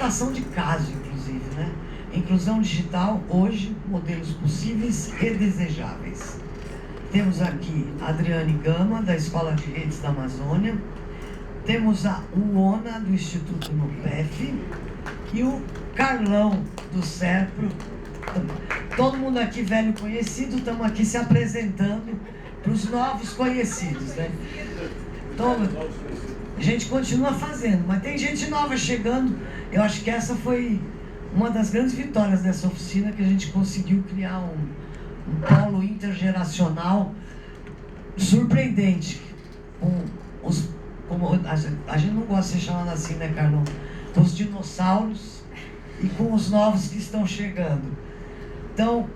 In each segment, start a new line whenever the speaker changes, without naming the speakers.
levantação de caso, inclusive, né? Inclusão digital, hoje, modelos possíveis e desejáveis. Temos aqui a Adriane Gama, da Escola de Redes da Amazônia. Temos a Uona, do Instituto NUPEF. E o Carlão, do SERPRO. Todo mundo aqui velho conhecido, estamos aqui se apresentando para os novos conhecidos, né? Então, a gente continua fazendo, mas tem gente nova chegando. Eu acho que essa foi uma das grandes vitórias dessa oficina, que a gente conseguiu criar um polo intergeracional surpreendente. Como a gente não gosta de ser chamado assim, né, Carlão? Com os dinossauros e com os novos que estão chegando. Então,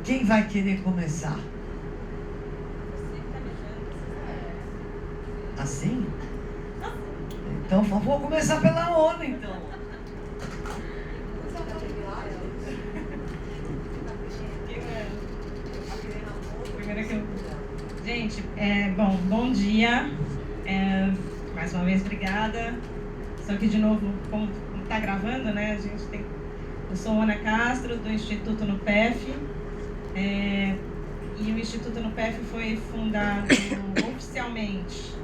quem vai querer começar? Assim? Então, vou começar pela ONU, então.
Gente, bom dia. Mais uma vez, obrigada. Estou aqui de novo, como está gravando, né? Eu sou Ana Castro, do Instituto NUPEF. E o Instituto NUPEF foi fundado oficialmente.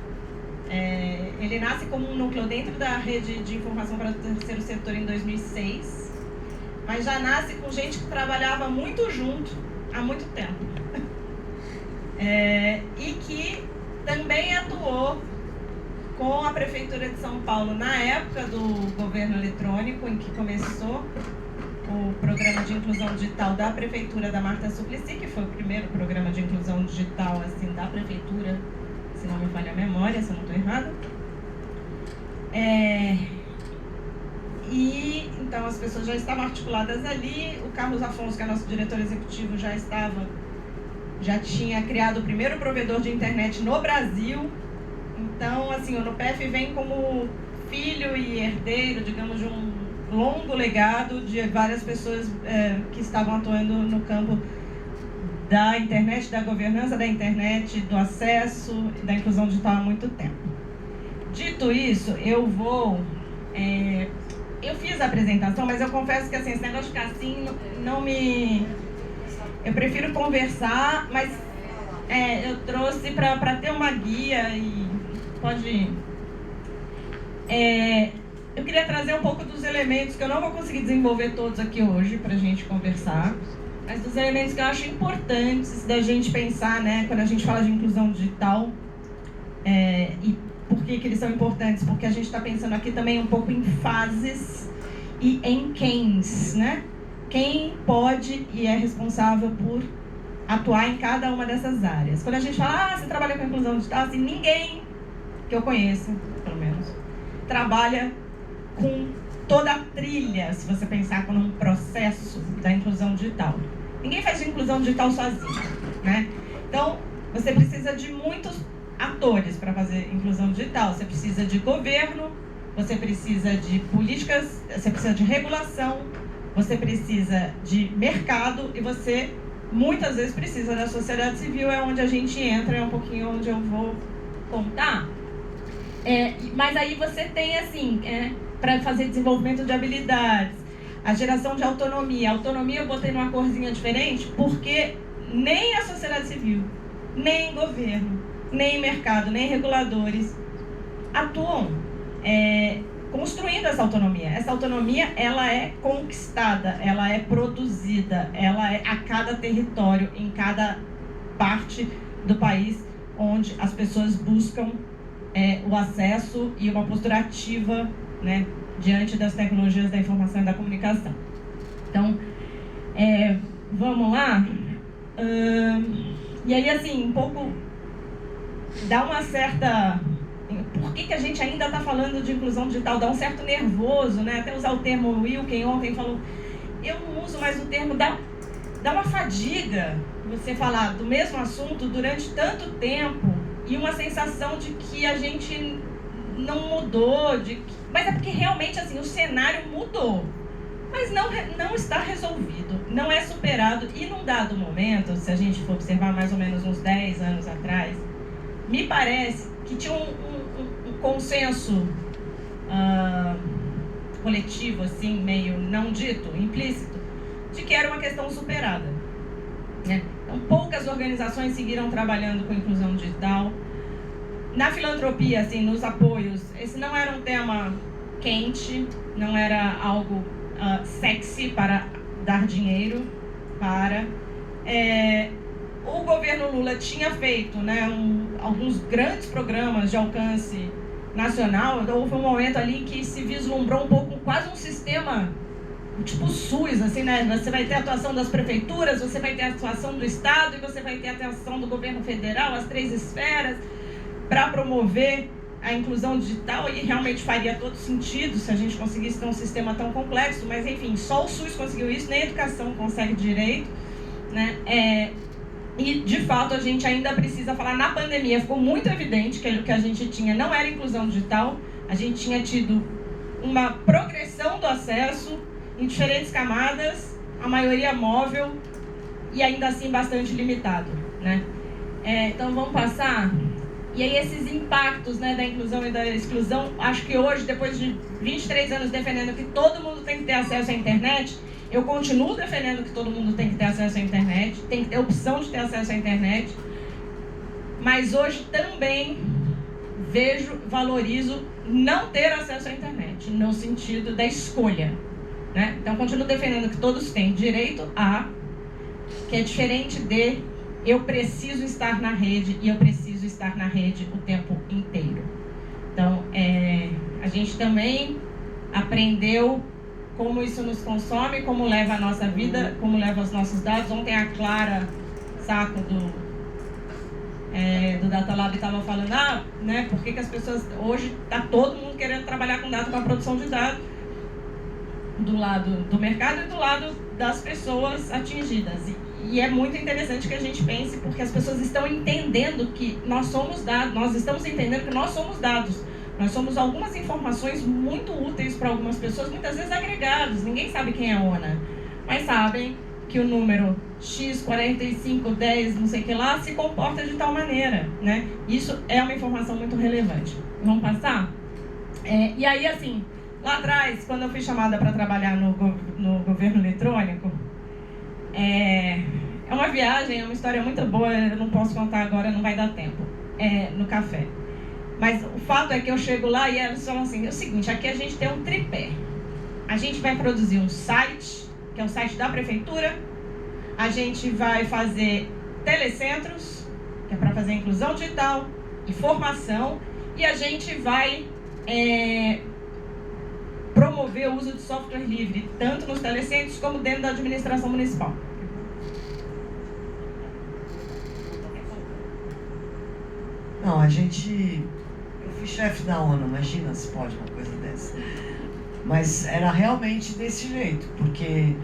Ele nasce como um núcleo dentro da rede de informação para o terceiro setor em 2006, mas já nasce com gente que trabalhava muito junto há muito tempo. E que também atuou com a Prefeitura de São Paulo na época do governo eletrônico, em que começou o programa de inclusão digital da Prefeitura da Marta Suplicy, que foi o primeiro programa de inclusão digital assim, da Prefeitura, se não me falha a memória, se eu não estou errada. E então as pessoas já estavam articuladas ali. O Carlos Afonso, que é nosso diretor executivo, já tinha criado o primeiro provedor de internet no Brasil. Então, assim, o NUPEF vem como filho e herdeiro, digamos, de um longo legado de várias pessoas que estavam atuando no campo da internet, da governança da internet, do acesso, da inclusão digital há muito tempo. Dito isso, eu fiz a apresentação, mas eu confesso que assim, esse negócio de ficar assim, não me... Eu prefiro conversar, mas eu trouxe para ter uma guia e pode... Eu queria trazer um pouco dos elementos que eu não vou conseguir desenvolver todos aqui hoje para a gente conversar, mas dos elementos que eu acho importantes da gente pensar, né, quando a gente fala de inclusão digital. E por que eles são importantes? Porque a gente está pensando aqui também um pouco em fases e em quens, né? Quem pode e é responsável por atuar em cada uma dessas áreas. Quando a gente fala, você trabalha com inclusão digital, assim, ninguém que eu conheço, pelo menos, trabalha com toda a trilha, se você pensar como um processo da inclusão digital. Ninguém faz inclusão digital sozinho, né? Então, você precisa de muitos atores para fazer inclusão digital. Você precisa de governo, você precisa de políticas, você precisa de regulação, você precisa de mercado e você muitas vezes precisa da sociedade civil, é onde a gente entra, é um pouquinho onde eu vou contar. Mas aí você tem assim, para fazer desenvolvimento de habilidades, a geração de autonomia. A autonomia eu botei numa corzinha diferente porque nem a sociedade civil, nem governo, nem mercado, nem reguladores atuam construindo essa autonomia. Essa autonomia, ela é conquistada, ela é produzida, ela é a cada território, em cada parte do país onde as pessoas buscam o acesso e uma postura ativa, né, diante das tecnologias da informação e da comunicação. Então, vamos lá. E aí, assim, um pouco dá uma certa... Por que a gente ainda está falando de inclusão digital? Dá um certo nervoso, né? Até usar o termo, o Wilken ontem falou, eu não uso mais o termo, dá uma fadiga você falar do mesmo assunto durante tanto tempo e uma sensação de que a gente não mudou, mas é porque realmente assim, o cenário mudou, mas não está resolvido, não é superado. E num dado momento, se a gente for observar mais ou menos uns 10 anos atrás, me parece que tinha um consenso coletivo, assim, meio não dito, implícito, de que era uma questão superada, né? Então, poucas organizações seguiram trabalhando com inclusão digital. Na filantropia, assim, nos apoios, esse não era um tema quente, não era algo sexy para dar dinheiro para. O governo Lula tinha feito, né, alguns grandes programas de alcance nacional. Houve um momento ali que se vislumbrou um pouco, quase um sistema tipo SUS, assim, né? Você vai ter a atuação das prefeituras, você vai ter a atuação do Estado e você vai ter a atuação do governo federal, as 3 esferas, para promover a inclusão digital, e realmente faria todo sentido se a gente conseguisse ter um sistema tão complexo, mas enfim, só o SUS conseguiu isso, nem a educação consegue direito, né? E de fato a gente ainda precisa falar, na pandemia ficou muito evidente que o que a gente tinha não era inclusão digital, a gente tinha tido uma progressão do acesso em diferentes camadas, a maioria móvel e ainda assim bastante limitado, né? Então vamos passar. E aí esses impactos, né, da inclusão e da exclusão, acho que hoje, depois de 23 anos defendendo que todo mundo tem que ter acesso à internet, eu continuo defendendo que todo mundo tem que ter acesso à internet, tem que ter opção de ter acesso à internet, mas hoje também valorizo não ter acesso à internet, no sentido da escolha, né? Então, continuo defendendo que todos têm direito a, que é diferente de eu preciso estar na rede e eu preciso estar na rede o tempo inteiro. Então, a gente também aprendeu como isso nos consome, como leva a nossa vida, como leva os nossos dados. Ontem a Clara Saco do Data Lab estava falando, né, por que as pessoas, hoje está todo mundo querendo trabalhar com dados para produção de dados, do lado do mercado e do lado das pessoas atingidas. E é muito interessante que a gente pense, porque as pessoas estão entendendo que nós somos dados, nós estamos entendendo que nós somos dados. Nós somos algumas informações muito úteis para algumas pessoas, muitas vezes agregadas. Ninguém sabe quem é a ONA, mas sabem que o número X, 45, 10, não sei o que lá, se comporta de tal maneira, né? Isso é uma informação muito relevante. Vamos passar? E aí, assim, lá atrás, quando eu fui chamada para trabalhar no governo eletrônico, é uma viagem, é uma história muito boa, eu não posso contar agora, não vai dar tempo, no café. Mas o fato é que eu chego lá e eles falam assim, é o seguinte, aqui a gente tem um tripé. A gente vai produzir um site, que é o site da prefeitura, a gente vai fazer telecentros, que é para fazer inclusão digital e formação, e a gente vai promover o uso de software livre, tanto nos telecentros como dentro da administração municipal.
Não, eu fui chefe da ONU, imagina se pode uma coisa dessa. Mas era realmente desse jeito, porque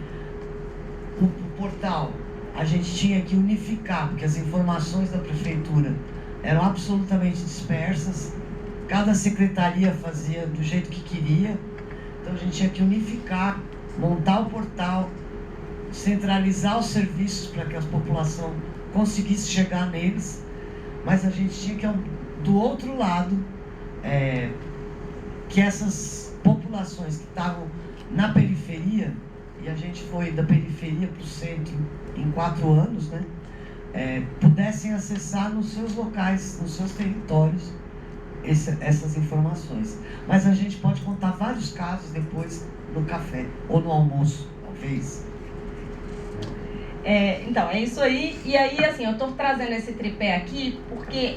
o portal a gente tinha que unificar, porque as informações da prefeitura eram absolutamente dispersas, cada secretaria fazia do jeito que queria, então a gente tinha que unificar, montar o portal, centralizar os serviços para que a população conseguisse chegar neles, mas a gente tinha que, do outro lado, que essas populações que estavam na periferia, e a gente foi da periferia para o centro em 4 anos, né, pudessem acessar nos seus locais, nos seus territórios, essas informações. Mas a gente pode contar vários casos depois no café, ou no almoço, talvez.
Então, é isso aí. E aí, assim, eu estou trazendo esse tripé aqui porque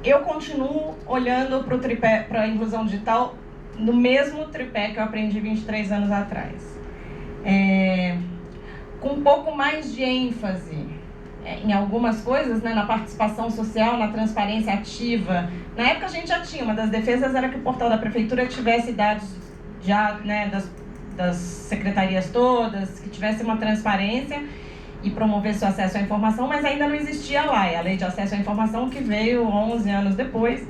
eu continuo olhando para o tripé, para a inclusão digital, no mesmo tripé que eu aprendi 23 anos atrás. Com um pouco mais de ênfase em algumas coisas, né, na participação social, na transparência ativa. Na época a gente já tinha, uma das defesas era que o portal da prefeitura tivesse dados já, né, das secretarias todas, que tivesse uma transparência e promovesse o acesso à informação, mas ainda não existia lá, a lei de acesso à informação que veio 11 anos depois.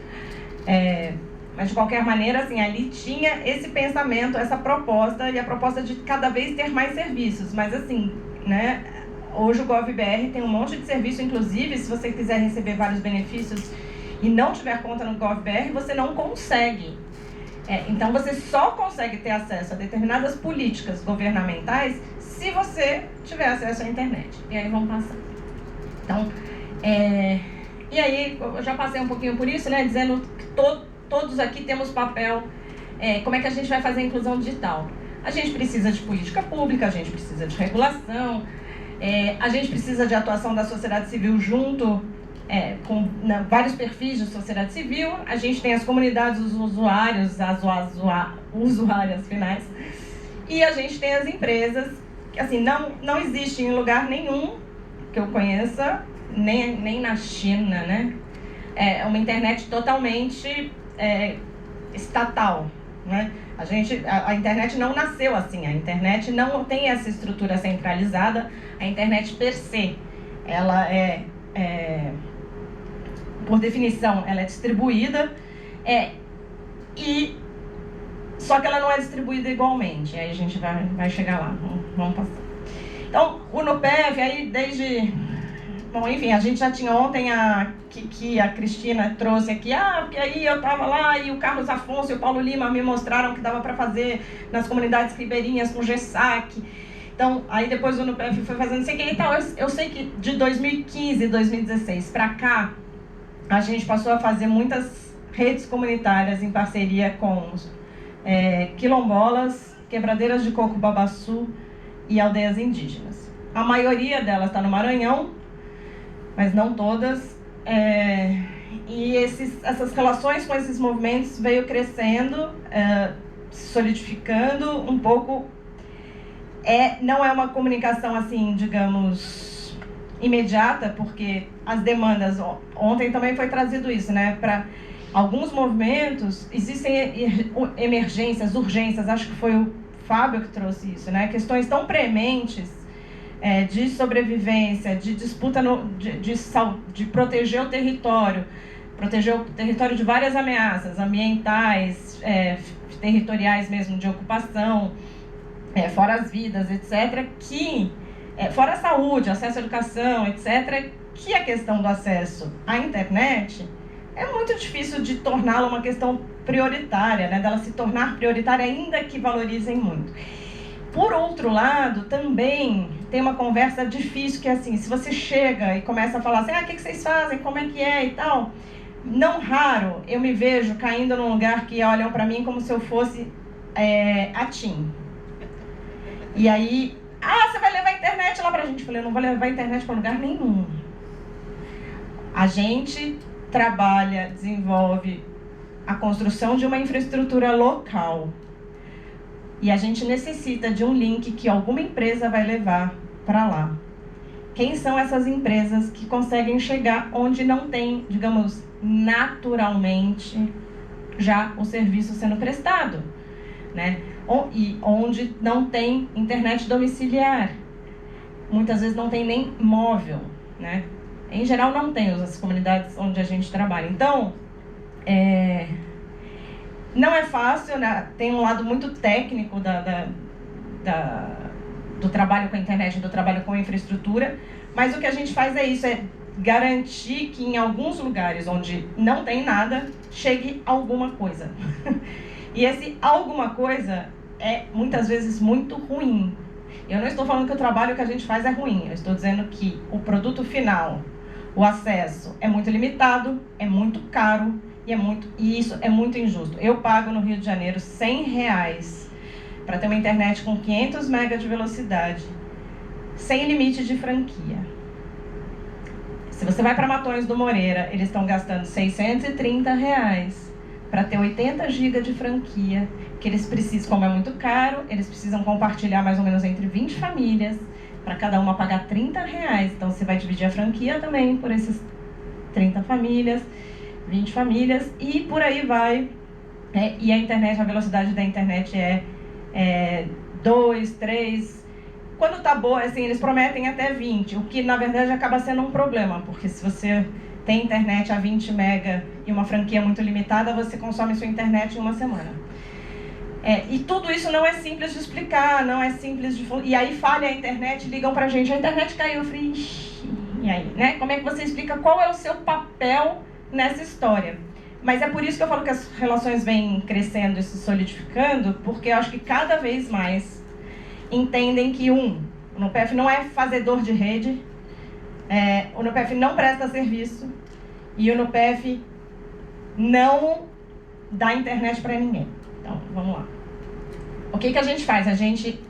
Mas de qualquer maneira, assim, ali tinha esse pensamento, essa proposta, e a proposta de cada vez ter mais serviços. Mas assim, né, hoje o GovBR tem um monte de serviço, inclusive, se você quiser receber vários benefícios e não tiver conta no GovBR, você não consegue. Então você só consegue ter acesso a determinadas políticas governamentais se você tiver acesso à internet. E aí vamos passar. Então, e aí eu já passei um pouquinho por isso, né, dizendo que todos aqui temos papel. Como é que a gente vai fazer a inclusão digital? A gente precisa de política pública, a gente precisa de regulação, a gente precisa de atuação da sociedade civil junto com vários perfis de sociedade civil. A gente tem as comunidades, os usuários, as usuárias finais, e a gente tem as empresas, que assim, não existe em lugar nenhum que eu conheça, nem na China, né? É uma internet totalmente estatal, né? A internet não nasceu assim, a internet não tem essa estrutura centralizada, a internet per se, ela por definição, ela é distribuída, só que ela não é distribuída igualmente, aí a gente vai chegar lá, vamos passar. Então, o NUPEV, aí desde... Bom, enfim, a gente já tinha ontem a Cristina trouxe aqui, porque aí eu estava lá e o Carlos Afonso e o Paulo Lima me mostraram que dava para fazer nas comunidades ribeirinhas com GESAC. Então, aí depois o NUPEV foi fazendo isso aqui e tal. Eu sei que de 2015, 2016 para cá, a gente passou a fazer muitas redes comunitárias em parceria com quilombolas, quebradeiras de coco babaçu e aldeias indígenas. A maioria delas está no Maranhão, mas não todas. E essas relações com esses movimentos veio crescendo, se solidificando um pouco. Não é uma comunicação assim, digamos, imediata, porque as demandas, ontem também foi trazido isso, né? Para alguns movimentos existem emergências, urgências, acho que foi o Fábio que trouxe isso, né? Questões tão prementes de sobrevivência, de disputa, de proteger o território de várias ameaças ambientais, territoriais mesmo, de ocupação, fora as vidas, etc., fora a saúde, acesso à educação, etc., que a questão do acesso à internet é muito difícil de torná-la uma questão prioritária, né, dela se tornar prioritária, ainda que valorizem muito. Por outro lado, também tem uma conversa difícil, que é assim, se você chega e começa a falar assim, o que vocês fazem, como é que é e tal, não raro eu me vejo caindo num lugar que olham para mim como se eu fosse a TIM. E aí, você vai levar a internet lá pra gente? Eu falei, eu não vou levar a internet para lugar nenhum. A gente trabalha, desenvolve a construção de uma infraestrutura local. E a gente necessita de um link que alguma empresa vai levar para lá. Quem são essas empresas que conseguem chegar onde não tem, digamos, naturalmente, já o serviço sendo prestado, né? E onde não tem internet domiciliar. Muitas vezes não tem nem móvel, né? Em geral não tem as comunidades onde a gente trabalha. Então, não é fácil, né? Tem um lado muito técnico do trabalho com a internet, do trabalho com a infraestrutura, mas o que a gente faz é garantir que em alguns lugares onde não tem nada, chegue alguma coisa. E esse alguma coisa é muitas vezes muito ruim. Eu não estou falando que o trabalho que a gente faz é ruim, eu estou dizendo que o produto final, o acesso é muito limitado, é muito caro, e isso é muito injusto. Eu pago no Rio de Janeiro R$100 para ter uma internet com 500 MB de velocidade, sem limite de franquia. Se você vai para Matões do Moreira, eles estão gastando R$630 para ter 80 GB de franquia, que eles precisam, como é muito caro, eles precisam compartilhar mais ou menos entre 20 famílias, para cada uma pagar R$30. Então você vai dividir a franquia também por esses 30 famílias, 20 famílias, e por aí vai. E a internet, a velocidade da internet é 2, 3. Quando tá boa, assim, eles prometem até 20, o que na verdade acaba sendo um problema, porque se você tem internet a 20 mega e uma franquia muito limitada, você consome sua internet em uma semana. E tudo isso não é simples de explicar, não é simples de... E aí falha a internet, ligam pra gente, a internet caiu, eu falei, e aí, né? Como é que você explica qual é o seu papel nessa história? Mas é por isso que eu falo que as relações vêm crescendo e se solidificando, porque eu acho que cada vez mais entendem que, o NUPEF não é fazedor de rede, o NUPEF não presta serviço e o NUPEF não dá internet para ninguém. Então, vamos lá. O que a gente faz? A gente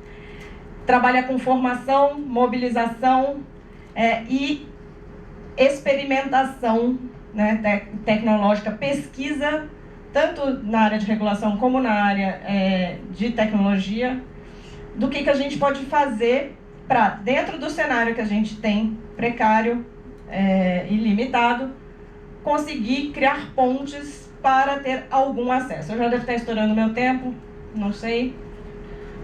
trabalha com formação, mobilização e experimentação, né, tecnológica, pesquisa, tanto na área de regulação como na área de tecnologia, do que a gente pode fazer para, dentro do cenário que a gente tem, precário e limitado, conseguir criar pontes para ter algum acesso. Eu já devo estar estourando meu tempo, não sei,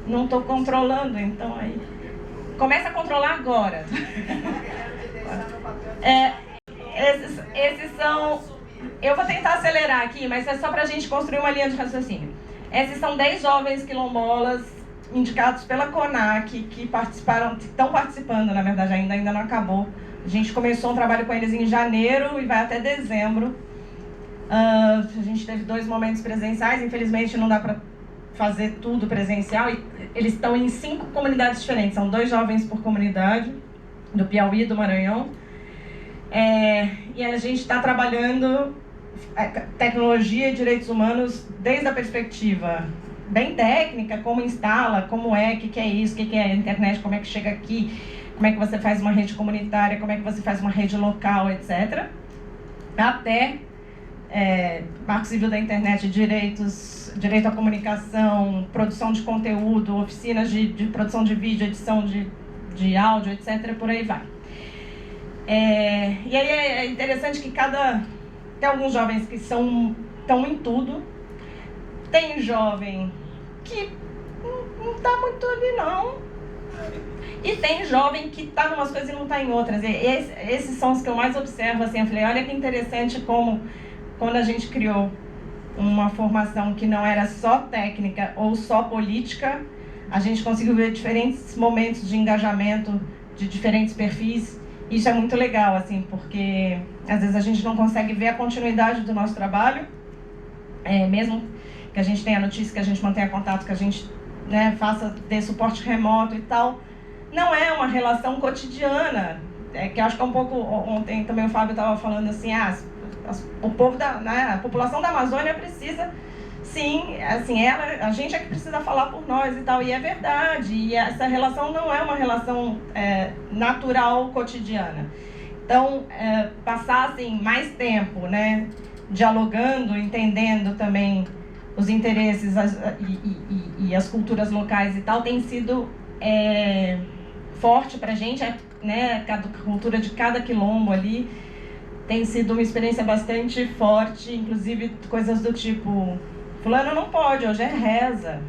não estou controlando, então aí... Começa a controlar agora. Esses são... Eu vou tentar acelerar aqui, mas é só para a gente construir uma linha de raciocínio. Esses são 10 jovens quilombolas indicados pela CONAC, que estão participando, na verdade, ainda não acabou. A gente começou um trabalho com eles em janeiro e vai até dezembro. A gente teve 2 momentos presenciais, infelizmente não dá para fazer tudo presencial. E eles estão em 5 comunidades diferentes, são 2 jovens por comunidade, do Piauí e do Maranhão. E a gente está trabalhando tecnologia e direitos humanos desde a perspectiva bem técnica, como instala, como que é isso, que é a internet, como é que chega aqui, como é que você faz uma rede comunitária, como é que você faz uma rede local, etc. Até Marco Civil da Internet, direito à comunicação, produção de conteúdo, oficinas de produção de vídeo, edição de áudio, etc. Por aí vai. E aí é interessante que tem alguns jovens que estão em tudo. Tem jovem que não está muito ali, não. E tem jovem que está em umas coisas e não está em outras. Esses são os que eu mais observo. Assim, eu falei, olha que interessante como, quando a gente criou uma formação que não era só técnica ou só política, a gente conseguiu ver diferentes momentos de engajamento de diferentes perfis. Isso é muito legal, assim, porque às vezes a gente não consegue ver a continuidade do nosso trabalho, mesmo que a gente tenha notícia, que a gente mantenha contato, que a gente dê suporte remoto e tal, não é uma relação cotidiana, que eu acho que é um pouco, ontem também o Fábio estava falando assim, o povo a população da Amazônia precisa, sim, assim, a gente é que precisa falar por nós e tal, e é verdade, e essa relação não é uma relação natural, cotidiana. Então, passar assim, mais tempo, né, dialogando, entendendo também os interesses e as culturas locais e tal, tem sido forte pra gente, né, a cultura de cada quilombo ali, tem sido uma experiência bastante forte, inclusive coisas do tipo, fulano não pode, hoje é reza.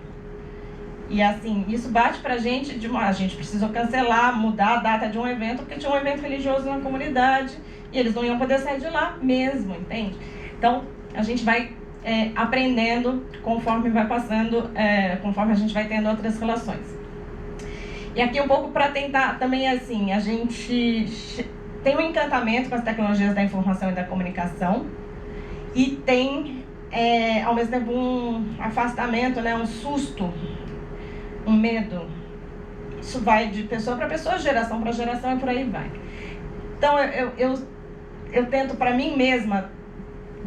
E assim, isso bate pra gente, a gente precisou cancelar, mudar a data de um evento, porque tinha um evento religioso na comunidade, e eles não iam poder sair de lá mesmo, entende? Então, a gente vai aprendendo conforme vai passando, conforme a gente vai tendo outras relações. E aqui um pouco para tentar também, assim, a gente tem um encantamento com as tecnologias da informação e da comunicação, e tem, ao mesmo tempo, um afastamento, né, um susto, um medo. Isso vai de pessoa para pessoa, geração para geração e por aí vai. Então, eu tento para mim mesma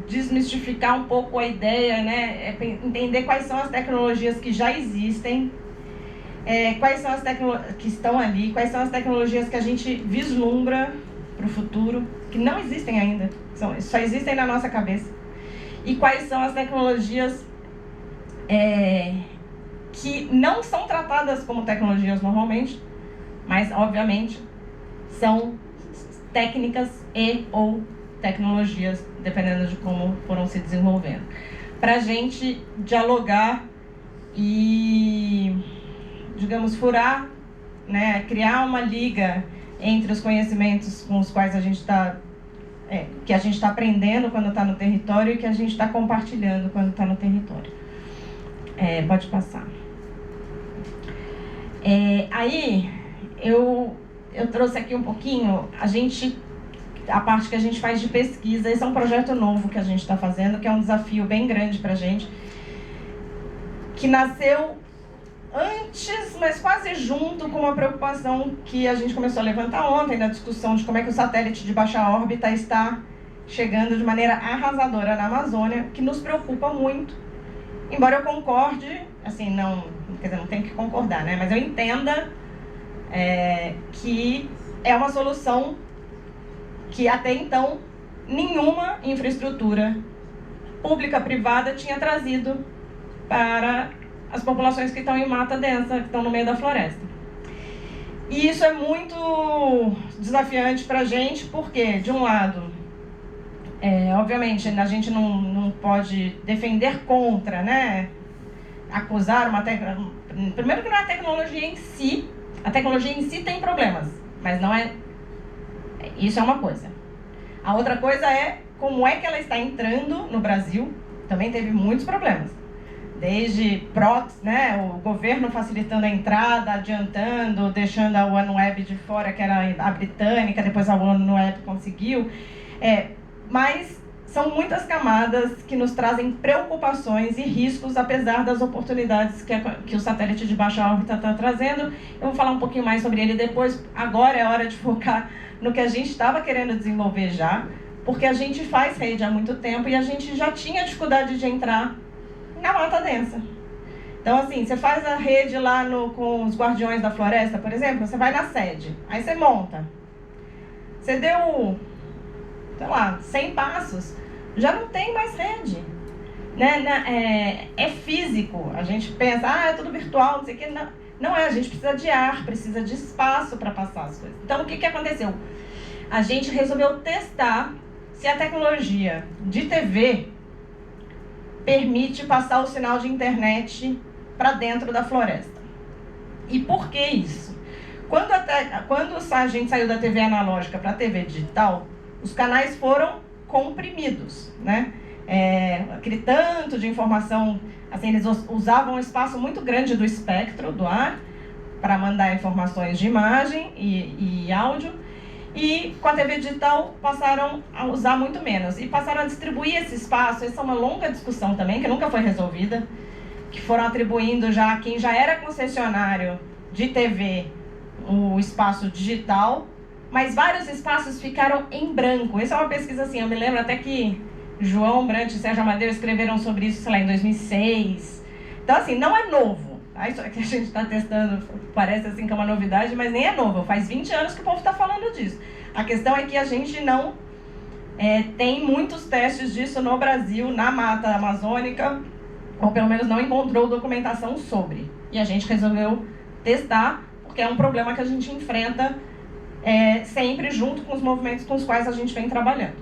desmistificar um pouco a ideia, né, entender quais são as tecnologias que já existem, quais são as que estão ali, quais são as tecnologias que a gente vislumbra para o futuro, que não existem ainda, só existem na nossa cabeça. E quais são as tecnologias que não são tratadas como tecnologias normalmente, mas, obviamente, são técnicas ou tecnologias, dependendo de como foram se desenvolvendo. Para a gente dialogar e, digamos, furar, né, criar uma liga entre os conhecimentos com os quais a gente está, que a gente está aprendendo quando está no território e que a gente está compartilhando quando está no território. Pode passar. Aí, eu trouxe aqui um pouquinho, a gente a parte que a gente faz de pesquisa. Esse é um projeto novo que a gente está fazendo, que é um desafio bem grande para a gente, que nasceu antes, mas quase junto com uma preocupação que a gente começou a levantar ontem, na discussão de como é que o satélite de baixa órbita está chegando de maneira arrasadora na Amazônia, que nos preocupa muito. Embora eu concorde, assim, não, quer dizer, não tenho que concordar, né? Mas eu entenda que é uma solução que até então nenhuma infraestrutura pública, privada, tinha trazido para as populações que estão em mata densa, que estão no meio da floresta. E isso é muito desafiante para a gente, porque, de um lado, obviamente, a gente não pode defender contra, né? Acusar uma tecnologia. Primeiro que não é a tecnologia em si. A tecnologia em si tem problemas, mas não é... Isso é uma coisa. A outra coisa é como é que ela está entrando no Brasil. Também teve muitos problemas. Desde PROTS, né, o governo facilitando a entrada, adiantando, deixando a OneWeb de fora, que era a britânica, depois a OneWeb conseguiu. Mas são muitas camadas que nos trazem preocupações e riscos, apesar das oportunidades que o satélite de baixa órbita está trazendo. Eu vou falar um pouquinho mais sobre ele depois. Agora é hora de focar no que a gente estava querendo desenvolver já, porque a gente faz rede há muito tempo e a gente já tinha dificuldade de entrar na mata densa. Então, assim, você faz a rede lá com os Guardiões da Floresta, por exemplo, você vai na sede, aí você monta. Você deu, sei lá, 100 passos, já não tem mais rede. Né? É físico, a gente pensa, é tudo virtual, não sei o que. Não é, a gente precisa de ar, precisa de espaço para passar as coisas. Então, o que aconteceu? A gente resolveu testar se a tecnologia de TV permite passar o sinal de internet para dentro da floresta. E por que isso? Quando a gente saiu da TV analógica para a TV digital, os canais foram comprimidos, né? Aquele tanto de informação, assim, eles usavam um espaço muito grande do espectro do ar para mandar informações de imagem e áudio, e com a TV digital passaram a usar muito menos e passaram a distribuir esse espaço. Essa é uma longa discussão também, que nunca foi resolvida, que foram atribuindo já a quem já era concessionário de TV o espaço digital, mas vários espaços ficaram em branco. Essa é uma pesquisa, assim, eu me lembro até que João Brant e Sérgio Amadeu escreveram sobre isso, sei lá, em 2006. Então, assim, não é novo. Tá? Isso que a gente está testando parece assim que é uma novidade, mas nem é novo. Faz 20 anos que o povo está falando disso. A questão é que a gente não tem muitos testes disso no Brasil, na mata amazônica, ou pelo menos não encontrou documentação sobre. E a gente resolveu testar, porque é um problema que a gente enfrenta sempre junto com os movimentos com os quais a gente vem trabalhando.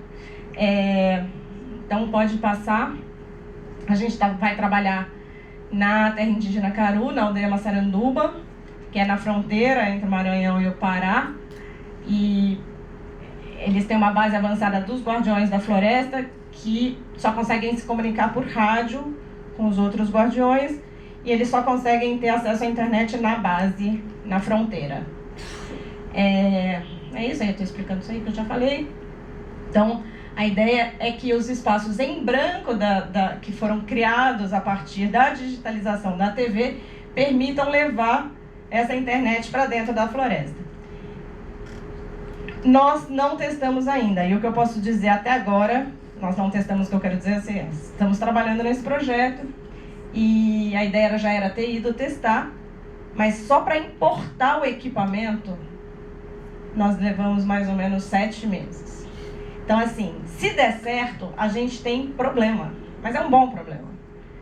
Então, pode passar. A gente vai trabalhar na terra indígena Caru, na aldeia Massaranduba, que é na fronteira entre o Maranhão e o Pará. E eles têm uma base avançada dos Guardiões da Floresta, que só conseguem se comunicar por rádio com os outros guardiões, e eles só conseguem ter acesso à internet na base, na fronteira. É isso aí, eu estou explicando isso aí que eu já falei. Então, a ideia é que os espaços em branco que foram criados a partir da digitalização da TV permitam levar essa internet para dentro da floresta. Nós não testamos ainda, e o que eu posso dizer até agora, nós não testamos, o que eu quero dizer assim, estamos trabalhando nesse projeto, e a ideia já era ter ido testar, mas só para importar o equipamento, nós levamos mais ou menos 7 meses. Então, assim, se der certo, a gente tem problema, mas é um bom problema.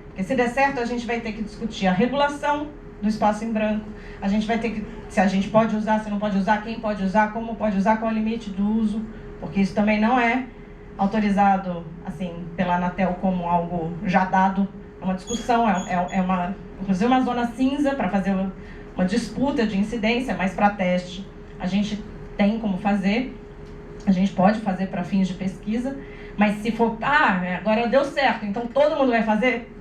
Porque se der certo, a gente vai ter que discutir a regulação do espaço em branco, a gente vai ter que, se a gente pode usar, se não pode usar, quem pode usar, como pode usar, qual é o limite do uso, porque isso também não é autorizado, assim, pela Anatel como algo já dado, é uma discussão, inclusive uma zona cinza para fazer uma disputa de incidência, mas para teste a gente tem como fazer. A gente pode fazer para fins de pesquisa, Mas se for, agora deu certo, então todo mundo vai fazer,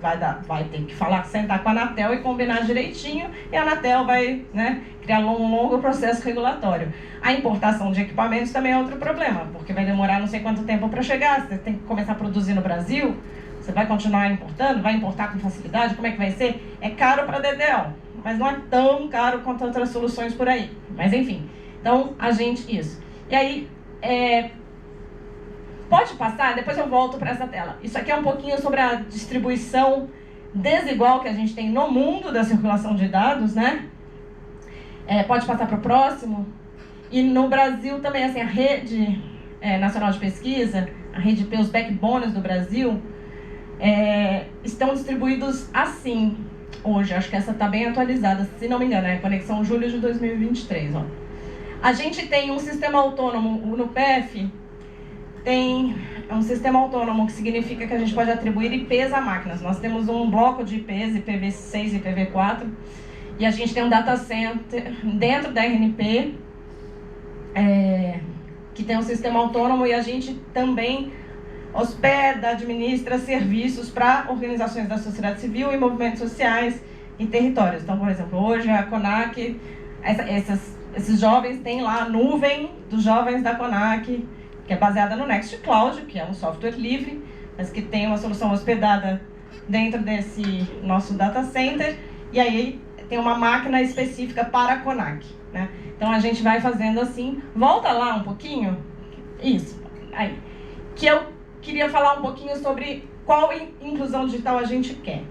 vai ter que sentar com a Anatel e combinar direitinho, e a Anatel vai, né, criar um longo processo regulatório. A importação de equipamentos também é outro problema, porque vai demorar não sei quanto tempo para chegar, você tem que começar a produzir no Brasil, você vai continuar importando, vai importar com facilidade, como é que vai ser? É caro para a DDL, mas não é tão caro quanto outras soluções por aí. Mas enfim, então isso. E aí, pode passar, depois eu volto para essa tela. Isso aqui é um pouquinho sobre a distribuição desigual que a gente tem no mundo da circulação de dados, né? Pode passar para o próximo. E no Brasil também, assim, a Rede Nacional de Pesquisa, a Rede P, os backbones do Brasil, estão distribuídos assim hoje. Acho que essa está bem atualizada, se não me engano, é conexão julho de 2023. Ó. A gente tem um sistema autônomo no PF. É um sistema autônomo que significa que a gente pode atribuir IPs a máquinas. Nós temos um bloco de IPs, IPv6 e IPv4, e a gente tem um data center dentro da RNP, que tem um sistema autônomo, e a gente também hospeda, administra serviços para organizações da sociedade civil e movimentos sociais em territórios. Então, por exemplo, hoje a CONAC, esses jovens têm lá a nuvem dos jovens da CONAC, que é baseada no Nextcloud, que é um software livre, mas que tem uma solução hospedada dentro desse nosso data center, e aí tem uma máquina específica para a CONAC, né? Então a gente vai fazendo assim. Volta lá um pouquinho. Isso. Aí. Que eu queria falar um pouquinho sobre qual inclusão digital a gente quer.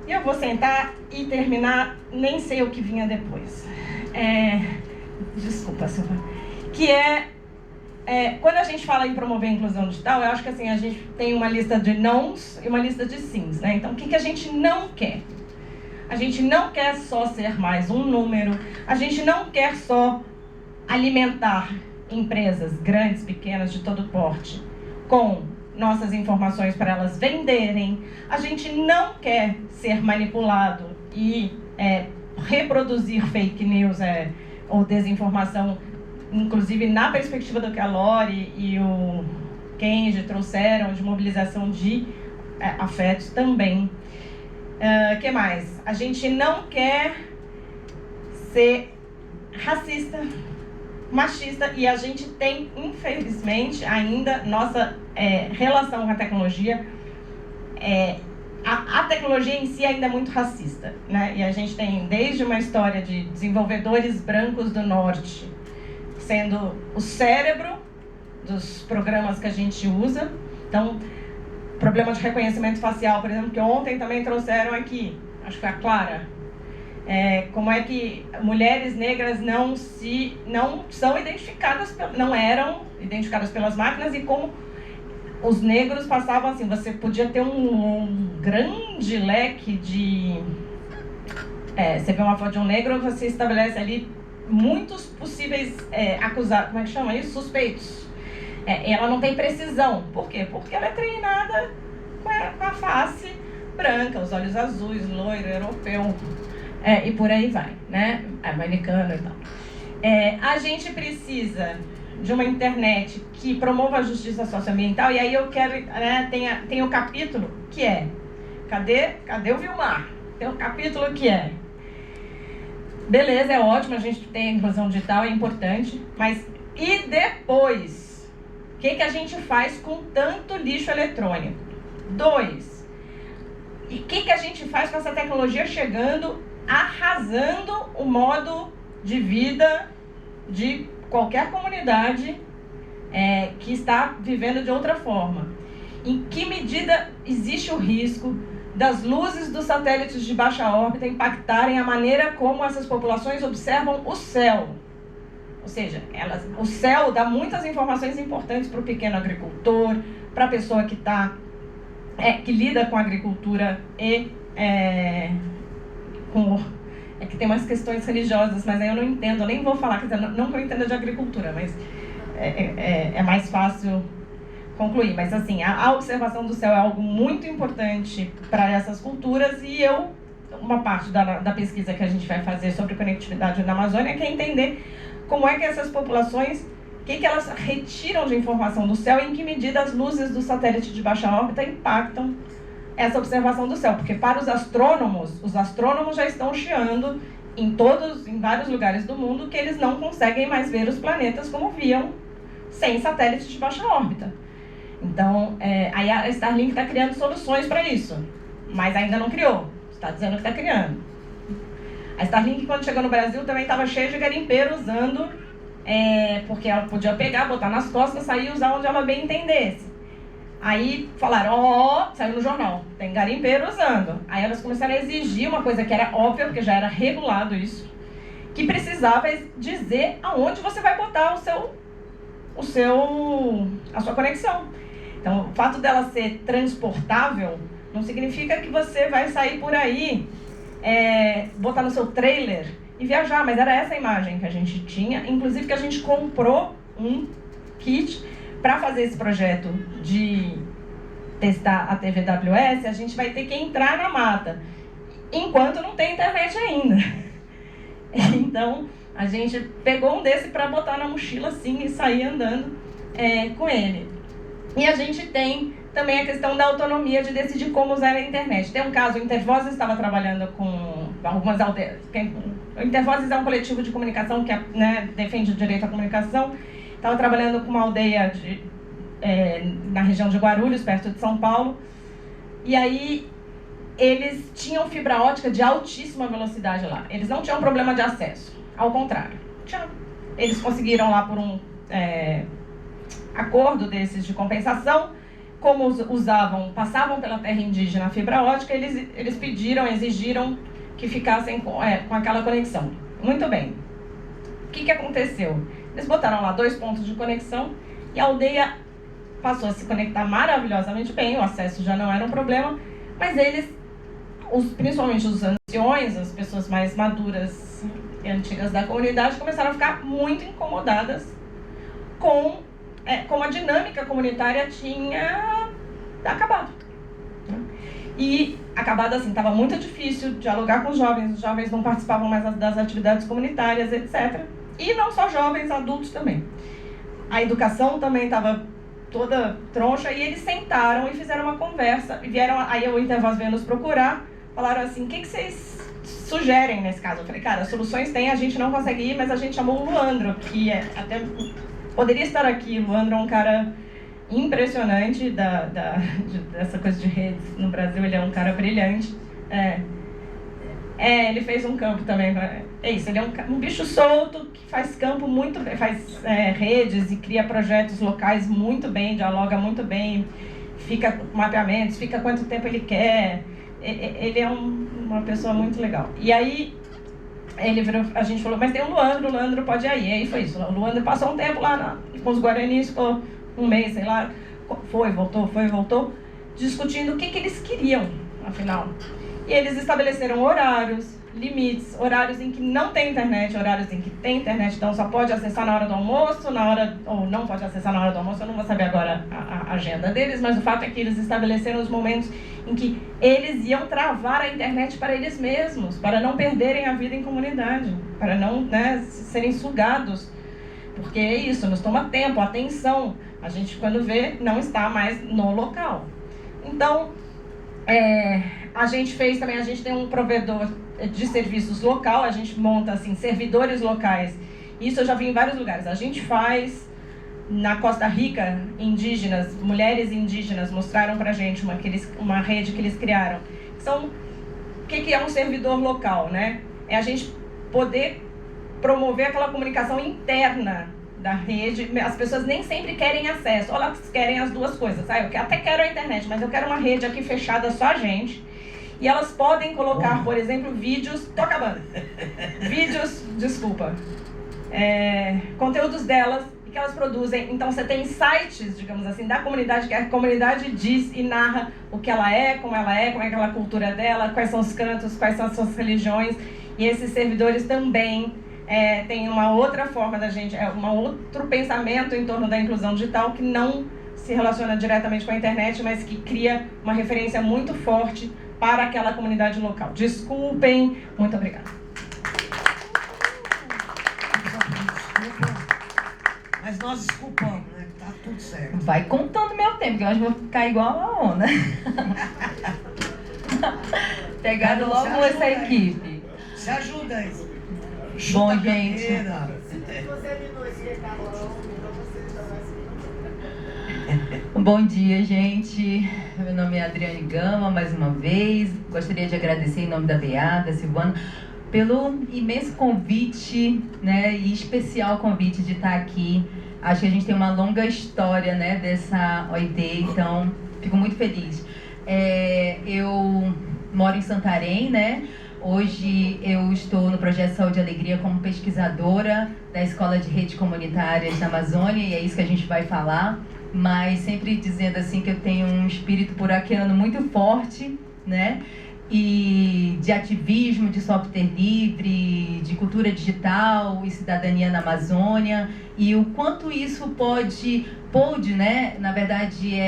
E eu vou sentar e terminar, nem sei o que vinha depois. Desculpa, Silvia. Que quando a gente fala em promover a inclusão digital, eu acho que assim, a gente tem uma lista de nãos e uma lista de sims, né? Então, o que a gente não quer? A gente não quer só ser mais um número, a gente não quer só alimentar empresas grandes, pequenas, de todo porte, com nossas informações para elas venderem. A gente não quer ser manipulado e reproduzir fake news ou desinformação, inclusive na perspectiva do que a Lori e o Kenji trouxeram, de mobilização de afetos também. Que mais? A gente não quer ser racista, machista, e a gente tem, infelizmente, ainda nossa relação com a tecnologia, a tecnologia em si ainda é muito racista, né? E a gente tem desde uma história de desenvolvedores brancos do norte sendo o cérebro dos programas que a gente usa. Então, problema de reconhecimento facial, por exemplo, que ontem também trouxeram aqui, acho que foi a Clara, como é que mulheres negras não são identificadas, não eram identificadas pelas máquinas, e como os negros passavam assim, você podia ter um grande leque de... você vê uma foto de um negro, você estabelece ali muitos possíveis acusados, como é que chama isso? Suspeitos. Ela não tem precisão. Por quê? Porque ela é treinada com a face branca, os olhos azuis, loiro, europeu, e por aí vai, né? Americano e tal. A gente precisa de uma internet que promova a justiça socioambiental, e aí eu quero, né, tem o capítulo que cadê o Vilmar? Tem um capítulo que beleza, é ótimo, a gente tem a inclusão digital, é importante, mas e depois? O que a gente faz com tanto lixo eletrônico? 2. E o que a gente faz com essa tecnologia chegando, arrasando o modo de vida de qualquer comunidade que está vivendo de outra forma? Em que medida existe o risco das luzes dos satélites de baixa órbita impactarem a maneira como essas populações observam o céu? Ou seja, o céu dá muitas informações importantes para o pequeno agricultor, para a pessoa que lida com a agricultura e que tem umas questões religiosas, mas aí eu não entendo, eu nem vou falar, quer dizer, não que eu entenda de agricultura, mas é mais fácil concluir. Mas assim, a observação do céu é algo muito importante para essas culturas, e uma parte da pesquisa que a gente vai fazer sobre conectividade na Amazônia quer entender como é que essas populações que elas retiram de informação do céu e em que medida as luzes do satélite de baixa órbita impactam essa observação do céu. Porque para os astrônomos já estão chiando em vários lugares do mundo que eles não conseguem mais ver os planetas como viam sem satélite de baixa órbita. Então, aí a Starlink está criando soluções para isso, mas ainda não criou, está dizendo que está criando. A Starlink, quando chegou no Brasil, também estava cheia de garimpeiro usando, porque ela podia pegar, botar nas costas, sair e usar onde ela bem entendesse. Aí falaram, saiu no jornal, tem garimpeiro usando. Aí elas começaram a exigir uma coisa que era óbvia, porque já era regulado isso, que precisava dizer aonde você vai botar a sua conexão. Então, o fato dela ser transportável não significa que você vai sair por aí, botar no seu trailer e viajar, mas era essa a imagem que a gente tinha, inclusive que a gente comprou um kit para fazer esse projeto de testar a TVWS. A gente vai ter que entrar na mata, enquanto não tem internet ainda. Então, a gente pegou um desse para botar na mochila assim e sair andando com ele. E a gente tem também a questão da autonomia de decidir como usar a internet. Tem um caso, o Intervozes estava trabalhando com algumas aldeias. O Intervozes é um coletivo de comunicação que defende o direito à comunicação. Estava trabalhando com uma aldeia na região de Guarulhos, perto de São Paulo. E aí eles tinham fibra ótica de altíssima velocidade lá. Eles não tinham problema de acesso, ao contrário. Eles conseguiram lá por um acordo desses de compensação, como passavam pela terra indígena a fibra ótica, eles exigiram que ficassem com aquela conexão. Muito bem. O que aconteceu? Eles botaram lá 2 pontos de conexão e a aldeia passou a se conectar maravilhosamente bem, o acesso já não era um problema, mas eles, principalmente os anciões, as pessoas mais maduras e antigas da comunidade, começaram a ficar muito incomodadas com como a dinâmica comunitária tinha acabado. E acabado assim, estava muito difícil dialogar com os jovens não participavam mais das atividades comunitárias, etc. E não só jovens, adultos também. A educação também estava toda troncha e eles sentaram e fizeram uma conversa. E aí o Intervoz veio nos procurar, falaram assim, o que vocês sugerem nesse caso? Eu falei, cara, soluções tem, a gente não consegue ir, mas a gente chamou o Luandro, que até poderia estar aqui. O Luandro é um cara impressionante dessa coisa de redes no Brasil, ele é um cara brilhante. Ele fez um campo também. É isso, ele é um bicho solto que faz campo muito bem, faz redes e cria projetos locais muito bem, dialoga muito bem, fica com mapeamentos, fica quanto tempo ele quer. Ele é uma pessoa muito legal. E aí a gente falou, mas tem o Luandro pode ir aí. E aí foi isso, o Luandro passou um tempo lá com os guaranis, ficou um mês, sei lá, foi, voltou, discutindo o que eles queriam, afinal. E eles estabeleceram horários, limites, horários em que não tem internet, horários em que tem internet, então só pode acessar na hora do almoço, ou não pode acessar na hora do almoço. Eu não vou saber agora a agenda deles, mas o fato é que eles estabeleceram os momentos em que eles iam travar a internet para eles mesmos, para não perderem a vida em comunidade, para não serem sugados, porque é isso, nos toma tempo, atenção, a gente quando vê não está mais no local. Então, a gente tem um provedor de serviços local, a gente monta assim, servidores locais. Isso eu já vi em vários lugares. A gente faz na Costa Rica, indígenas, mulheres indígenas mostraram pra gente uma rede que eles criaram. O que é um servidor local, né? É a gente poder promover aquela comunicação interna da rede. As pessoas nem sempre querem acesso, ou elas querem as duas coisas. Eu até quero a internet, mas eu quero uma rede aqui fechada só a gente. E elas podem colocar, por exemplo, vídeos... Tô acabando. Conteúdos delas e que elas produzem. Então você tem sites, digamos assim, da comunidade, que a comunidade diz e narra o que ela é, como é aquela cultura dela, quais são os cantos, quais são as suas religiões. E esses servidores também têm uma outra forma da gente, um outro pensamento em torno da inclusão digital que não se relaciona diretamente com a internet, mas que cria uma referência muito forte para aquela comunidade local. Desculpem, muito obrigada.
Mas nós desculpamos, né? Tá tudo certo.
Vai contando meu tempo, que eu acho que vou ficar igual a Ona. Pegaram logo essa equipe.
Se ajuda aí.
Bom, gente. Bom dia, gente. Meu nome é Adriane Gama, mais uma vez. Gostaria de agradecer em nome da BEA, da Silvana, pelo imenso convite, né, e especial convite de estar aqui. Acho que a gente tem uma longa história, né, dessa OIT, então fico muito feliz. Eu moro em Santarém, né? Hoje eu estou no Projeto Saúde e Alegria como pesquisadora da Escola de Redes Comunitárias da Amazônia, e é isso que a gente vai falar, mas sempre dizendo assim que eu tenho um espírito buraquiano muito forte, né? E de ativismo, de software livre, de cultura digital e cidadania na Amazônia, e o quanto isso pôde, né, na verdade,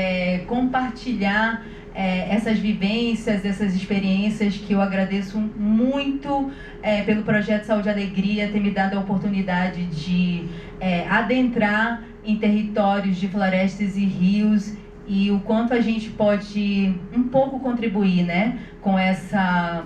compartilhar essas vivências, essas experiências, que eu agradeço muito pelo Projeto Saúde e Alegria ter me dado a oportunidade de adentrar em territórios de florestas e rios, e o quanto a gente pode um pouco contribuir, né, com essa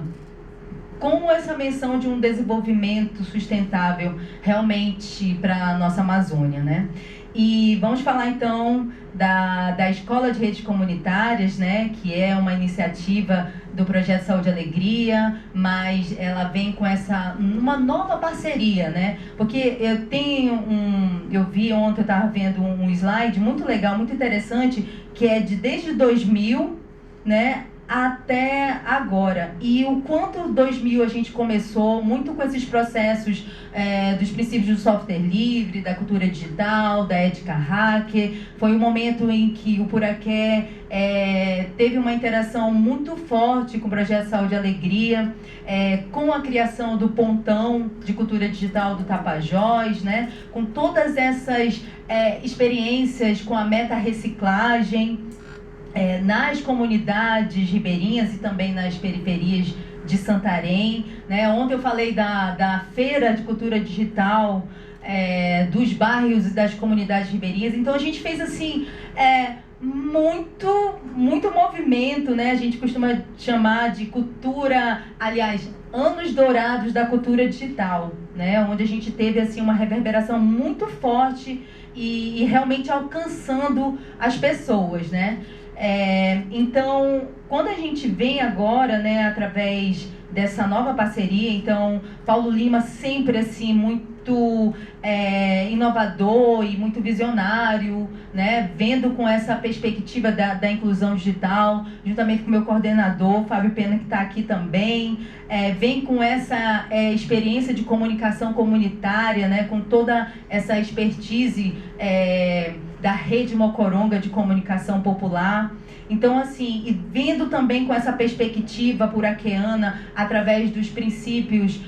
menção de um desenvolvimento sustentável realmente para a nossa Amazônia, né? E vamos falar então da Escola de Redes Comunitárias, né, que é uma iniciativa do Projeto Saúde e Alegria, mas ela vem com uma nova parceria, né? Porque eu vi ontem, eu estava vendo um slide muito legal, muito interessante, que é desde 2000, né, até agora. E o quanto 2000 a gente começou muito com esses processos dos princípios do software livre, da cultura digital, da ética hacker. Foi um momento em que o Puraqué teve uma interação muito forte com o Projeto Saúde e Alegria, com a criação do Pontão de Cultura Digital do Tapajós, né? Com todas essas experiências com a meta-reciclagem, nas comunidades ribeirinhas e também nas periferias de Santarém, né? Ontem eu falei da Feira de Cultura Digital, dos bairros e das comunidades ribeirinhas. Então a gente fez assim muito movimento, né? A gente costuma chamar de cultura, aliás, anos dourados da cultura digital, né? Onde a gente teve assim uma reverberação muito forte e realmente alcançando as pessoas, né? Então, quando a gente vem agora, né, através dessa nova parceria, então, Paulo Lima sempre assim muito inovador e muito visionário, né, vendo com essa perspectiva da inclusão digital, juntamente com o meu coordenador, Fábio Pena, que está aqui também, vem com essa experiência de comunicação comunitária, né, com toda essa expertise da Rede Mocoronga de Comunicação Popular. Então, assim, e vindo também com essa perspectiva puraquiana, através dos princípios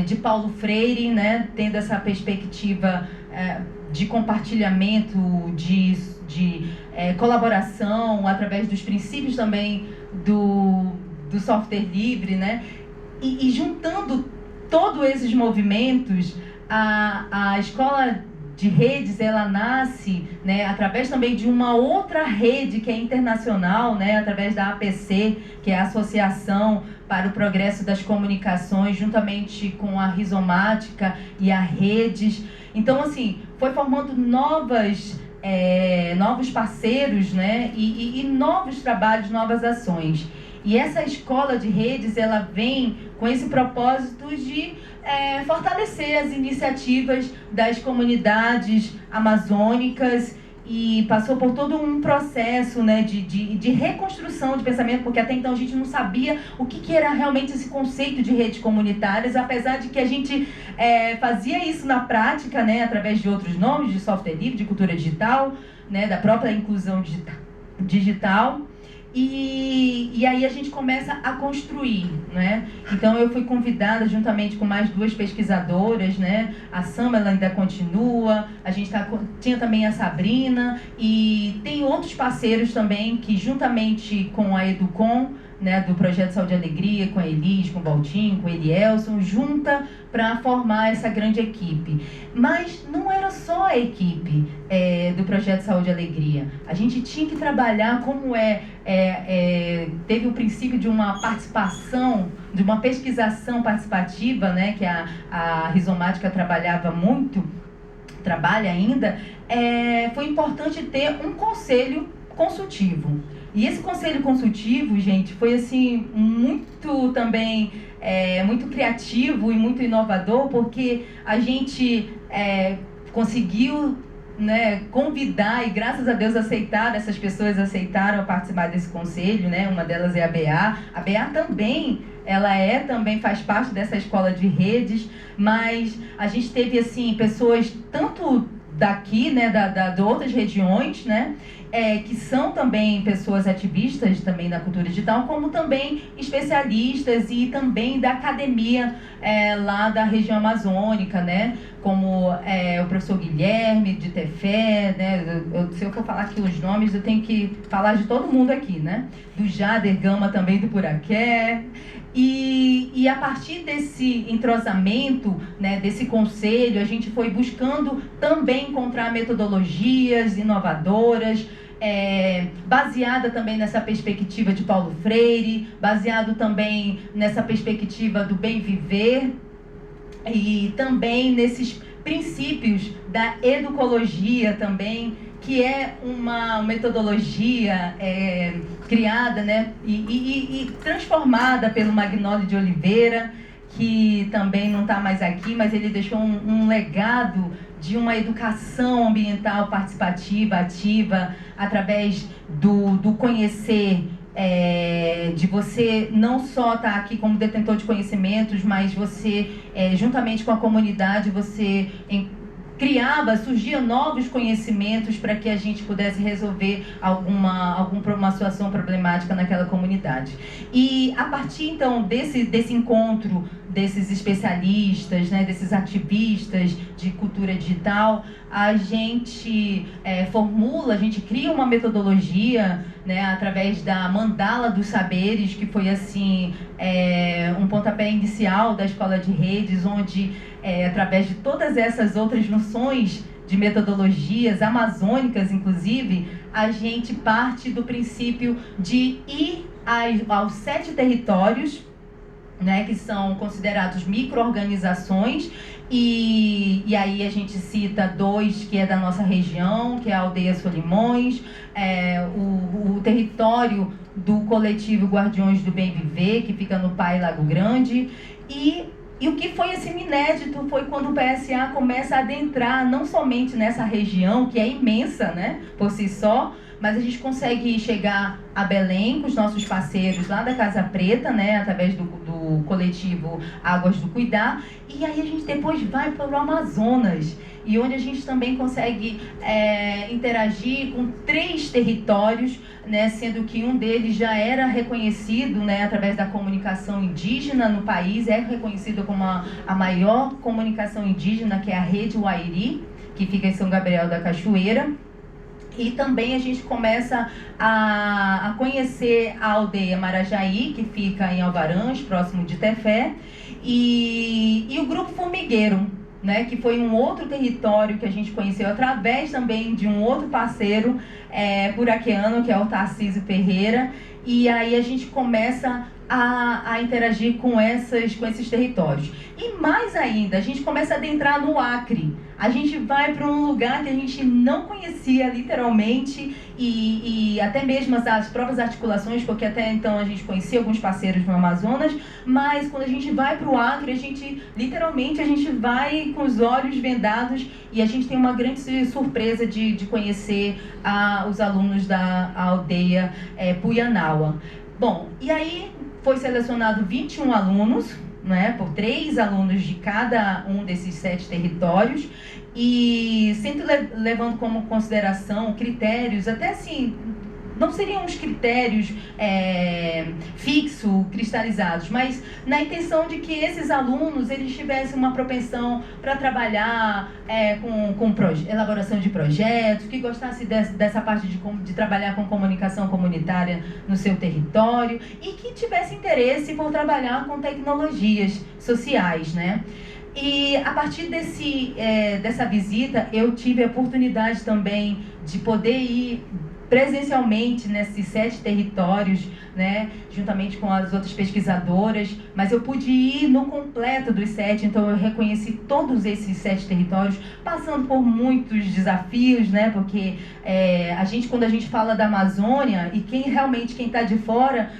de Paulo Freire, né, tendo essa perspectiva de compartilhamento, de colaboração, através dos princípios também do software livre, né, e juntando todos esses movimentos, a Escola de Redes, ela nasce, né, através também de uma outra rede que é internacional, né, através da APC, que é a Associação para o Progresso das Comunicações, juntamente com a Rizomática e a Redes. Então, assim, foi formando novos parceiros, né, e novos trabalhos, novas ações. E essa escola de redes, ela vem com esse propósito de fortalecer as iniciativas das comunidades amazônicas, e passou por todo um processo, né, de reconstrução de pensamento, porque até então a gente não sabia o que era realmente esse conceito de redes comunitárias, apesar de que a gente fazia isso na prática, né, através de outros nomes, de software livre, de cultura digital, né, da própria inclusão digital. E aí a gente começa a construir, né? Então eu fui convidada juntamente com mais duas pesquisadoras, né? A Sama, ela ainda continua, a gente tinha também a Sabrina, e tem outros parceiros também que, juntamente com a Educom, né, do Projeto Saúde e Alegria, com a Elis, com o Valtinho, com o Elielson, junta para formar essa grande equipe. Mas não era só a equipe do Projeto Saúde e Alegria. A gente tinha que trabalhar como teve o princípio de uma participação, de uma pesquisação participativa, né, que a Rizomática trabalhava muito, trabalha ainda. Foi importante ter um conselho consultivo. E esse conselho consultivo, gente, foi assim muito também muito criativo e muito inovador, porque a gente conseguiu, né, convidar, e graças a Deus essas pessoas aceitaram participar desse conselho, né? Uma delas é a BA. A BA também, também faz parte dessa escola de redes, mas a gente teve assim pessoas tanto daqui, né, de outras regiões, né, que são também pessoas ativistas também da cultura digital, como também especialistas e também da academia lá da região amazônica, né, como o professor Guilherme de Tefé, né, se eu for falar aqui os nomes, eu tenho que falar de todo mundo aqui, né, do Jader Gama também do Puraqué. E a partir desse entrosamento, né, desse conselho, a gente foi buscando também encontrar metodologias inovadoras, baseada também nessa perspectiva de Paulo Freire, baseado também nessa perspectiva do bem viver e também nesses princípios da educologia também, que é uma metodologia criada, né, e transformada pelo Magnólio de Oliveira, que também não está mais aqui, mas ele deixou um legado de uma educação ambiental participativa, ativa, através do conhecer, de você não só estar aqui como detentor de conhecimentos, mas você, juntamente com a comunidade, você surgiam novos conhecimentos para que a gente pudesse resolver uma situação problemática naquela comunidade. E a partir então desse encontro desses especialistas, né, desses ativistas de cultura digital, a gente a gente cria uma metodologia, né, através da Mandala dos Saberes, que foi assim um pontapé inicial da Escola de Redes, onde através de todas essas outras noções de metodologias amazônicas, inclusive, a gente parte do princípio de ir aos 7 territórios, né, que são considerados micro-organizações, e aí a gente cita 2 que é da nossa região, que é a Aldeia Solimões, o território do coletivo Guardiões do Bem Viver, que fica no Pai Lago Grande, e o que foi assim inédito foi quando o PSA começa a adentrar não somente nessa região, que é imensa, né, por si só, mas a gente consegue chegar a Belém com os nossos parceiros lá da Casa Preta, né, através do coletivo Águas do Cuidar, e aí a gente depois vai para o Amazonas, e onde a gente também consegue interagir com 3 territórios, né, sendo que um deles já era reconhecido, né, através da comunicação indígena no país, é reconhecido como a maior comunicação indígena, que é a Rede Uairi, que fica em São Gabriel da Cachoeira. E também a gente começa a conhecer a aldeia Marajaí, que fica em Alvarães, próximo de Tefé, e o Grupo Formigueiro, né, que foi um outro território que a gente conheceu através também de um outro parceiro puraquiano, que é o Tarcísio Ferreira, e aí a gente começa a interagir com esses territórios. E mais ainda, a gente começa a adentrar no Acre. A gente vai para um lugar que a gente não conhecia literalmente, e até mesmo as próprias articulações, porque até então a gente conhecia alguns parceiros no Amazonas, mas quando a gente vai para o Acre, literalmente a gente vai com os olhos vendados, e a gente tem uma grande surpresa de conhecer os alunos da aldeia Puianaua. Bom, e aí foi selecionado 21 alunos, né, por 3 alunos de cada um desses 7 territórios, e sempre levando como consideração critérios, até assim, não seriam os critérios fixos, cristalizados, mas na intenção de que esses alunos eles tivessem uma propensão para trabalhar com elaboração de projetos, que gostasse dessa parte de trabalhar com comunicação comunitária no seu território e que tivesse interesse por trabalhar com tecnologias sociais, né? E a partir dessa visita, eu tive a oportunidade também de poder ir presencialmente nesses 7 territórios, né, juntamente com as outras pesquisadoras, mas eu pude ir no completo dos 7, então eu reconheci todos esses 7 territórios, passando por muitos desafios, né, porque quando a gente fala da Amazônia, e quem está de fora,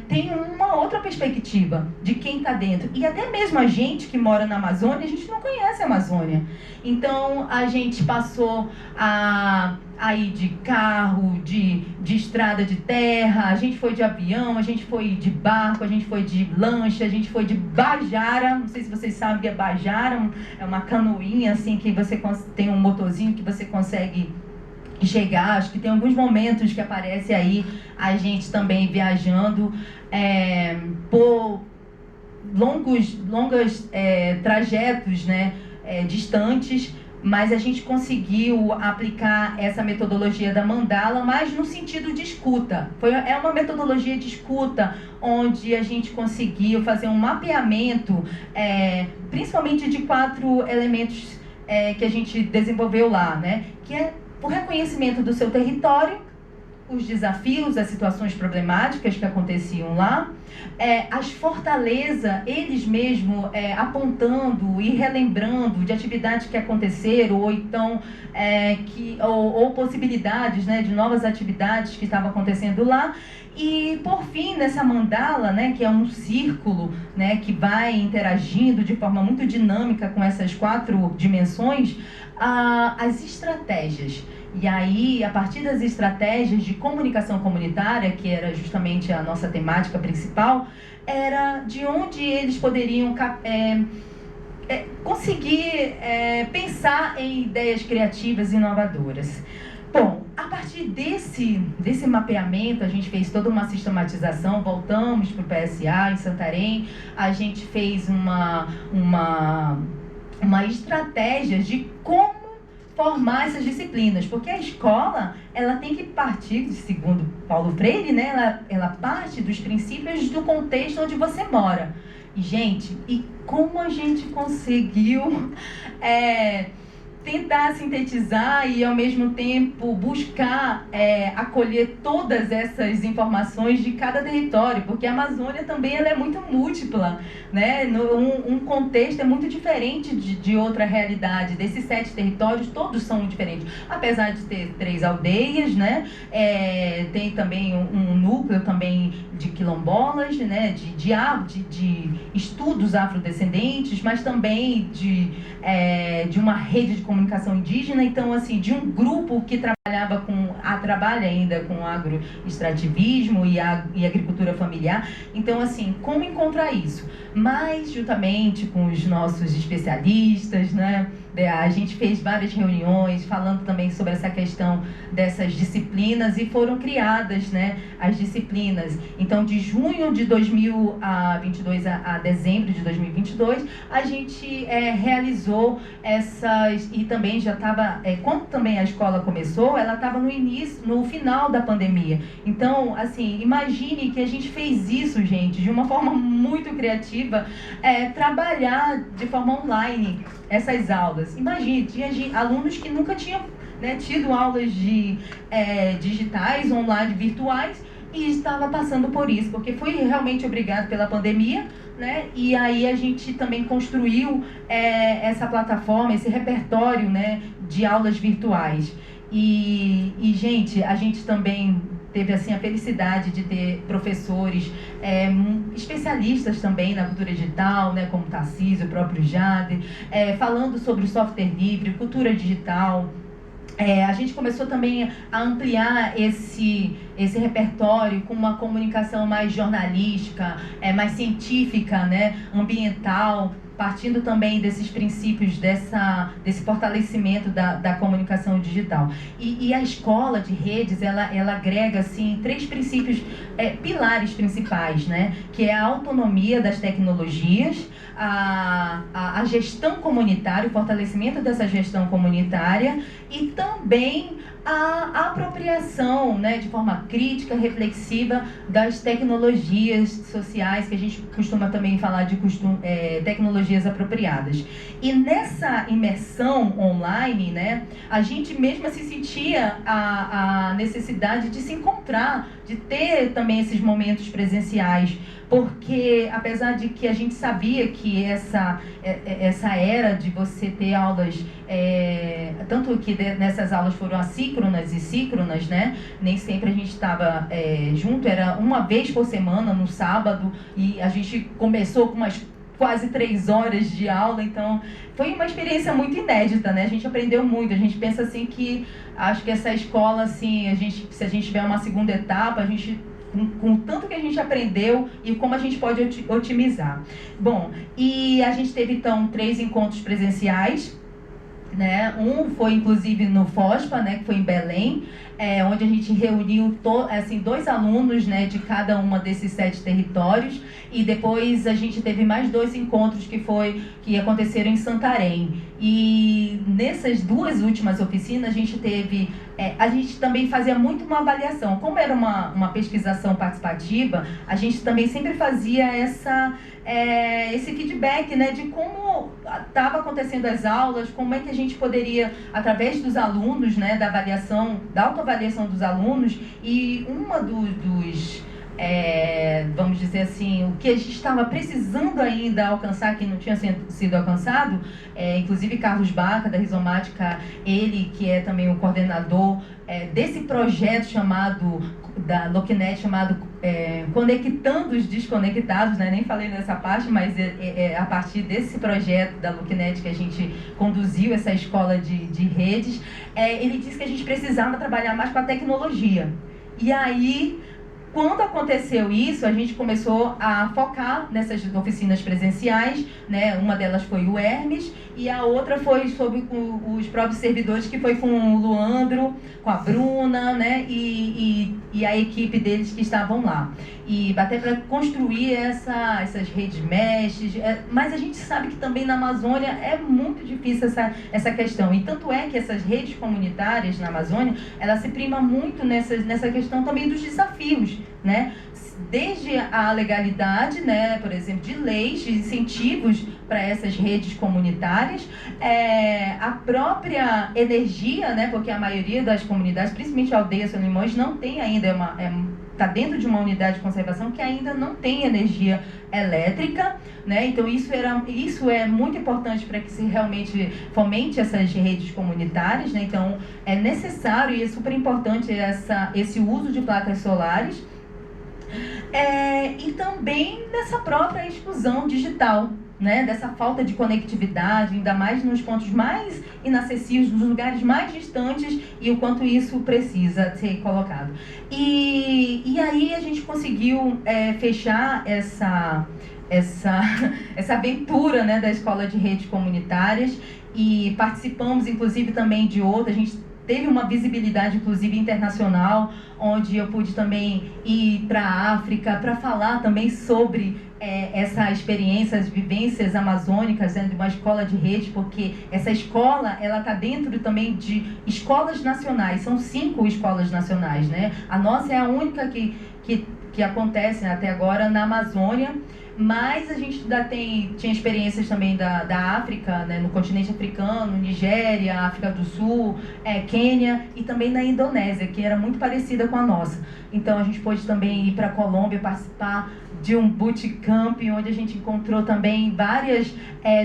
tem uma outra perspectiva de quem está dentro. E até mesmo a gente que mora na Amazônia, a gente não conhece a Amazônia. Então, a gente passou a ir de carro, de estrada de terra, a gente foi de avião, a gente foi de barco, a gente foi de lancha, a gente foi de bajara. Não sei se vocês sabem o que é bajara, é uma canoinha assim que você tem um motorzinho que você consegue chegar. Acho que tem alguns momentos que aparece aí a gente também viajando por longos trajetos, né, distantes, mas a gente conseguiu aplicar essa metodologia da mandala, mas no sentido de escuta. É uma metodologia de escuta, onde a gente conseguiu fazer um mapeamento, principalmente de 4 elementos que a gente desenvolveu lá, né, que é o reconhecimento do seu território, os desafios, as situações problemáticas que aconteciam lá, as fortalezas, eles mesmos apontando e relembrando de atividades que aconteceram, ou então ou possibilidades, né, de novas atividades que estavam acontecendo lá. E, por fim, nessa mandala, né, que é um círculo, né, que vai interagindo de forma muito dinâmica com essas 4 dimensões, as estratégias. E aí, a partir das estratégias de comunicação comunitária, que era justamente a nossa temática principal, era de onde eles poderiam conseguir pensar em ideias criativas e inovadoras. Bom, a partir desse mapeamento, a gente fez toda uma sistematização, voltamos para o PSA em Santarém, a gente fez uma estratégia de como formar essas disciplinas, porque a escola, ela tem que partir, segundo Paulo Freire, né, ela parte dos princípios do contexto onde você mora. E, gente, como a gente conseguiu tentar sintetizar e, ao mesmo tempo, buscar acolher todas essas informações de cada território, porque a Amazônia também ela é muito múltipla, né? Um contexto é muito diferente de outra realidade. Desses 7 territórios, todos são diferentes. Apesar de ter 3 aldeias, né? Tem também um núcleo também de quilombolas, né? De estudos afrodescendentes, mas também de uma rede de comunicação indígena, então, assim, de um grupo que trabalha ainda com agroextrativismo e agricultura familiar. Então, assim, como encontrar isso? Mas, juntamente com os nossos especialistas, né, a gente fez várias reuniões falando também sobre essa questão dessas disciplinas e foram criadas, né, as disciplinas. Então, de junho de 2022 a dezembro de 2022, a gente realizou essas, e também já estava, quando também a escola começou, ela estava no final da pandemia. Então, assim, imagine que a gente fez isso, gente, de uma forma muito criativa, trabalhar de forma online essas aulas. Imagine, tinha alunos que nunca tinham, né, tido aulas digitais, online, virtuais, e estava passando por isso, porque foi realmente obrigado pela pandemia, né? E aí a gente também construiu essa plataforma, esse repertório, né, de aulas virtuais. E, gente, a gente também teve assim a felicidade de ter professores especialistas também na cultura digital, né, como Tarcísio, o próprio Jade, falando sobre o software livre, cultura digital. A gente começou também a ampliar esse repertório com uma comunicação mais jornalística, mais científica, né, ambiental. partindo também desses princípios, desse fortalecimento da comunicação digital. E a escola de redes, ela agrega assim, 3 princípios, pilares principais, né? Que é a autonomia das tecnologias, a gestão comunitária, o fortalecimento dessa gestão comunitária e também a apropriação, né, de forma crítica, reflexiva das tecnologias sociais, que a gente costuma também falar de tecnologias apropriadas. E nessa imersão online, né, a gente mesma se sentia a necessidade de se encontrar, de ter também esses momentos presenciais, porque apesar de que a gente sabia que essa era de você ter aulas, tanto que nessas aulas foram assíncronas e síncronas, né? Nem sempre a gente estava junto, era uma vez por semana, no sábado, e a gente começou com umas quase 3 horas de aula, então foi uma experiência muito inédita, né? A gente aprendeu muito, a gente pensa assim que, acho que essa escola, assim, se a gente tiver uma segunda etapa, a gente... Com o tanto que a gente aprendeu e como a gente pode otimizar. Bom, e a gente teve então 3 encontros presenciais, né? Um foi inclusive no FOSPA, né, que foi em Belém, onde a gente reuniu 2 alunos, né, de cada uma desses 7 territórios, e depois a gente teve mais 2 encontros que aconteceram em Santarém. E nessas 2 últimas oficinas a gente teve, a gente também fazia muito uma avaliação. Como era uma pesquisação participativa, a gente também sempre fazia esse feedback, né, de como estava acontecendo as aulas, como é que a gente poderia, através dos alunos, né, da autoavaliação dos alunos, e uma vamos dizer assim, o que a gente estava precisando ainda alcançar, que não tinha sido alcançado, inclusive Carlos Baca, da Rizomática, ele que é também o coordenador desse projeto da Loquinet, chamado Conectando os Desconectados, né? Nem falei nessa parte, mas a partir desse projeto da Loquinet que a gente conduziu essa escola de redes, ele disse que a gente precisava trabalhar mais com a tecnologia. E aí, quando aconteceu isso, a gente começou a focar nessas oficinas presenciais, né? Uma delas foi o Hermes e a outra foi sobre os próprios servidores, que foi com o Luandro, com a Bruna, né? E a equipe deles que estavam lá. E até para construir essas redes meshes, mas a gente sabe que também na Amazônia é muito difícil essa questão. E tanto é que essas redes comunitárias na Amazônia, ela se prima muito nessa questão também dos desafios, né? Desde a legalidade, né, por exemplo, de leis, de incentivos para essas redes comunitárias, a própria energia, né, porque a maioria das comunidades, principalmente Aldeia Solimões, não tem ainda, está dentro de uma unidade de conservação que ainda não tem energia elétrica, né? Então isso é muito importante para que se realmente fomente essas redes comunitárias, né? Então é necessário e é super importante esse uso de placas solares. E também dessa própria exclusão digital, né? Dessa falta de conectividade, ainda mais nos pontos mais inacessíveis, nos lugares mais distantes, e o quanto isso precisa ser colocado. E aí a gente conseguiu fechar essa aventura, né, da Escola de Redes Comunitárias, e participamos inclusive também de outra. A gente teve uma visibilidade, inclusive, internacional, onde eu pude também ir para a África para falar também sobre essa experiência, as vivências amazônicas, né, de uma escola de rede, porque essa escola, ela está dentro também de escolas nacionais, são 5 escolas nacionais, né? A nossa é a única que acontece até agora na Amazônia, mas a gente ainda tinha experiências também da África, né, no continente africano, Nigéria, África do Sul, Quênia, e também na Indonésia, que era muito parecida com a nossa. Então a gente pôde também ir para a Colômbia, participar de um bootcamp, onde a gente encontrou também várias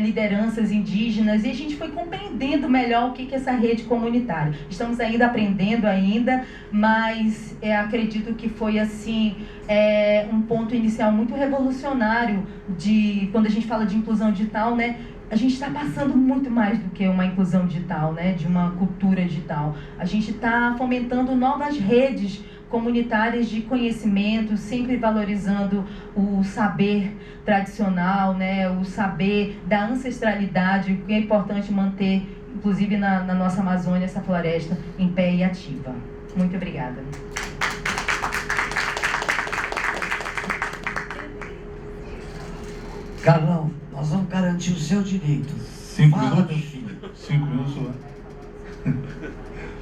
lideranças indígenas, e a gente foi compreendendo melhor o que é essa rede comunitária. Estamos ainda aprendendo mas acredito que foi assim um ponto inicial muito revolucionário quando a gente fala de inclusão digital, né? A gente está passando muito mais do que uma inclusão digital, né? De uma cultura digital. A gente está fomentando novas redes comunitárias de conhecimento, sempre valorizando o saber tradicional, né, o saber da ancestralidade, que é importante manter, inclusive na nossa Amazônia, essa floresta em pé e ativa. Muito obrigada.
Carlão, nós vamos garantir o seu direito.
5
Fala,
minutos?
meu filho.
5 minutos,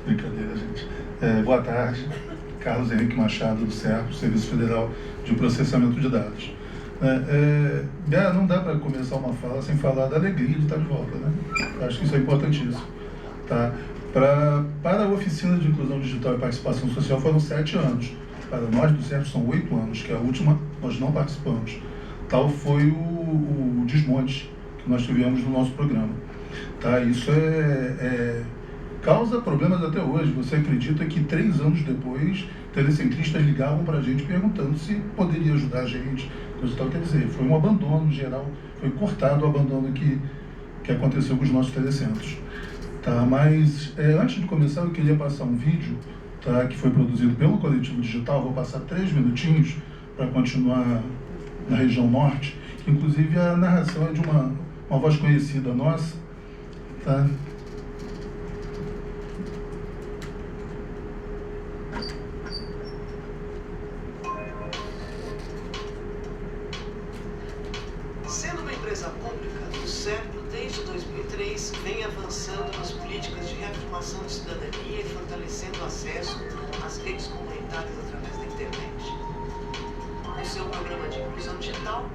brincadeira, gente. Boa tarde, Carlos Henrique Machado, do SERPRO, Serviço Federal de Processamento de Dados. Não dá para começar uma fala sem falar da alegria de estar de volta, né? Acho que isso é importantíssimo. Tá? Para a Oficina de Inclusão Digital e Participação Social foram 7 anos. Para nós do SERPRO são 8 anos, que a última nós não participamos. Tal foi o desmonte que nós tivemos no nosso programa. Tá? Isso causa problemas até hoje. Você acredita que 3 anos depois, telecentristas ligavam para a gente perguntando se poderia ajudar a gente. Quer dizer, foi um abandono geral, foi cortado o abandono que aconteceu com os nossos telecentros. Tá? Mas antes de começar, eu queria passar um vídeo, tá, que foi produzido pelo Coletivo Digital. Vou passar 3 minutinhos para continuar na região norte, que inclusive a narração é de uma voz conhecida nossa. Tá?
Sendo uma empresa pública, o SERPRO, desde 2003, vem avançando nas políticas de reafirmação de cidadania e fortalecendo o acesso às redes comunitárias através da internet. O seu programa de inclusão digital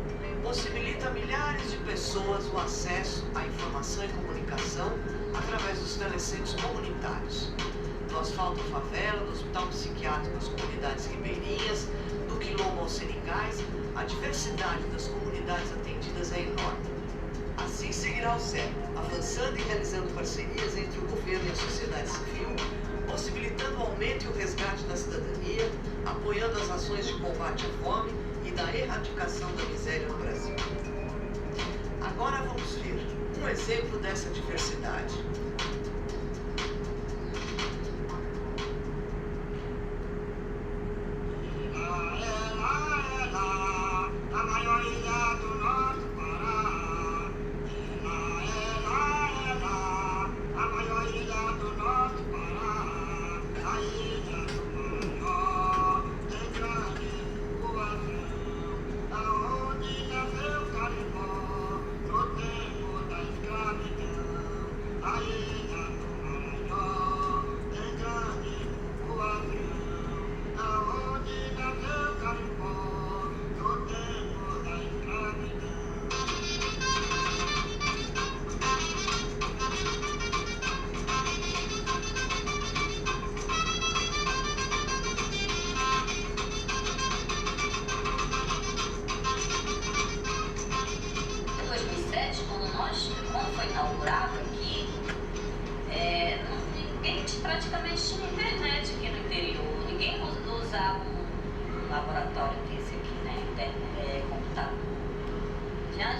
possibilita a milhares de pessoas o acesso à informação e comunicação através dos telecentros comunitários. Do asfalto à favela, do hospital psiquiátrico às comunidades ribeirinhas, do quilombo aos seringais, a diversidade das comunidades atendidas é enorme. Assim seguirá o SERPRO, avançando e realizando parcerias entre o governo e a sociedade civil, possibilitando o aumento e o resgate da cidadania, apoiando as ações de combate à fome e da erradicação da miséria no Brasil. Agora vamos ver um exemplo dessa diversidade.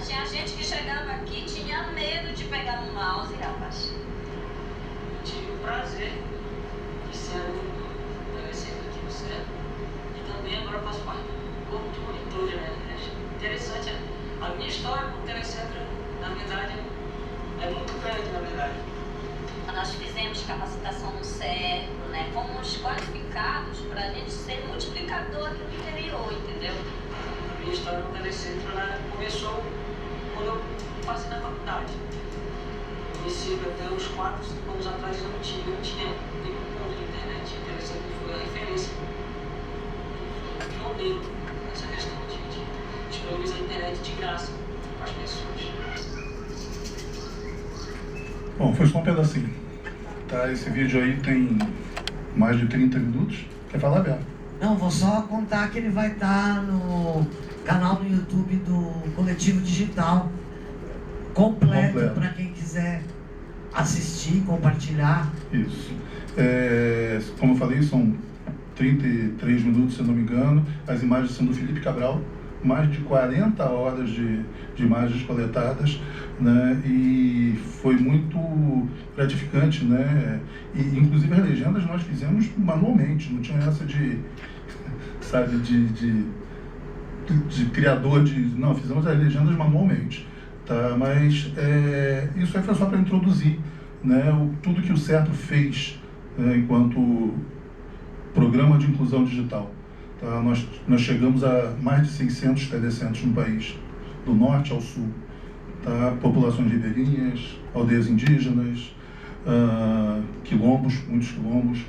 Tinha gente que chegava aqui e tinha medo de pegar no mouse e rapaz.
Tive o prazer de ser adolescente aqui no centro e também agora faço parte do corpo de monitor, né? É interessante, a minha história com o telecentro, na verdade, é muito grande, na verdade.
Nós fizemos capacitação no SERPRO, né? Fomos qualificados para a gente ser multiplicador aqui no interior, entendeu?
A minha história no telecentro, ela começou quando eu passei na faculdade. Conheci até uns 4, 5 anos atrás, eu não tinha nenhum ponto de internet. O telecentro foi a referência. Foi pioneiro nessa questão de disponibilizar a internet de graça para as pessoas.
Bom, foi só um pedacinho. Tá, esse vídeo aí tem mais de 30 minutos. Quer falar, Bela?
Não, vou só contar que ele vai estar no canal no YouTube do Coletivo Digital, completo. Para quem quiser assistir, compartilhar.
Isso. Como eu falei, são 33 minutos, se eu não me engano. As imagens são do Felipe Cabral, mais de 40 horas de imagens coletadas, né? E foi muito gratificante, né? E inclusive as legendas nós fizemos manualmente, não tinha essa de, sabe, de criador de... Não, fizemos as legendas manualmente, tá? Mas isso aí foi só para introduzir, né, tudo que o SERPRO fez, né, enquanto programa de inclusão digital. Tá? Nós chegamos a mais de 600 telecentros no país, do norte ao sul. Tá? Populações ribeirinhas, aldeias indígenas, quilombos, muitos quilombos.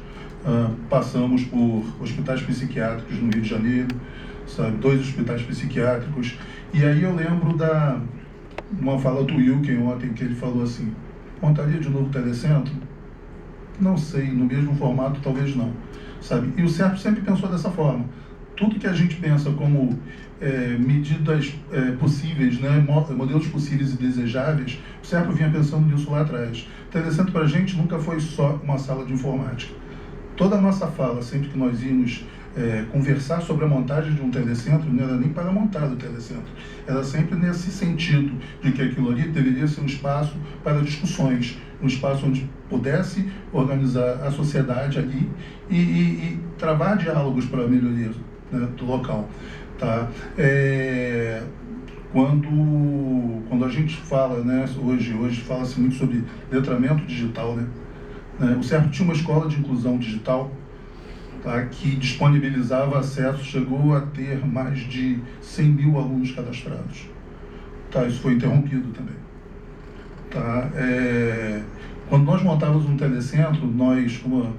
Passamos por hospitais psiquiátricos no Rio de Janeiro, sabe? 2 hospitais psiquiátricos. E aí eu lembro uma fala do Wilken ontem, que ele falou assim: montaria de novo telecentro? Não sei, no mesmo formato talvez não, sabe? E o SERPRO sempre pensou dessa forma. Tudo que a gente pensa como medidas possíveis, né, modelos possíveis e desejáveis, o SERPRO vinha pensando nisso lá atrás. O telecentro para a gente nunca foi só uma sala de informática. Toda a nossa fala, sempre que nós íamos conversar sobre a montagem de um telecentro, não era nem para montar o telecentro, era sempre nesse sentido de que aquilo ali deveria ser um espaço para discussões, um espaço onde pudesse organizar a sociedade ali e travar diálogos para a melhoria, né, do local. Tá? Quando a gente fala, né, hoje fala-se muito sobre letramento digital, né? O SERPRO tinha uma escola de inclusão digital, tá, que disponibilizava acesso, chegou a ter mais de 100 mil alunos cadastrados. Tá, isso foi interrompido também. Tá, quando nós montávamos um telecentro, nós, como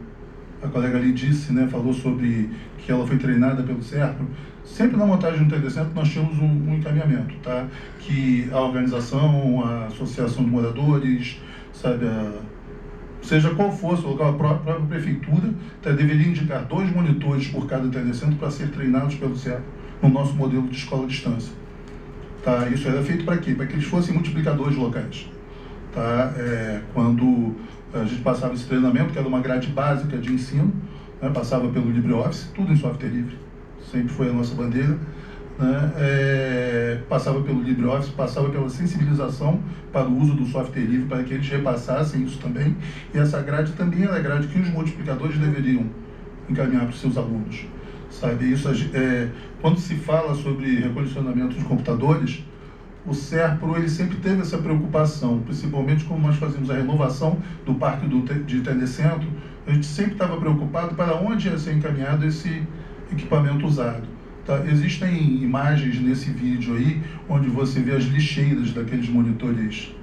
a colega ali disse, né, falou sobre que ela foi treinada pelo SERPRO, sempre na montagem de um telecentro nós tínhamos um encaminhamento, tá, que a organização, a associação de moradores, sabe, seja qual fosse o local, a própria prefeitura deveria indicar 2 monitores por cada telecentro para ser treinados pelo SERPRO no nosso modelo de escola à distância. Tá? Isso era feito para quê? Para que eles fossem multiplicadores locais. Tá? Quando a gente passava esse treinamento, que era uma grade básica de ensino, né, passava pelo LibreOffice, tudo em software livre, sempre foi a nossa bandeira, né, passava pelo LibreOffice, passava pela sensibilização para o uso do software livre, para que eles repassassem isso também, e essa grade também era a grade que os multiplicadores deveriam encaminhar para os seus alunos. Sabe? Isso, quando se fala sobre recondicionamento de computadores, o SERPRO ele sempre teve essa preocupação, principalmente quando nós fazíamos a renovação do parque de telecentro, a gente sempre estava preocupado para onde ia ser encaminhado esse equipamento usado. Tá? Existem imagens nesse vídeo aí, onde você vê as lixeiras daqueles monitores,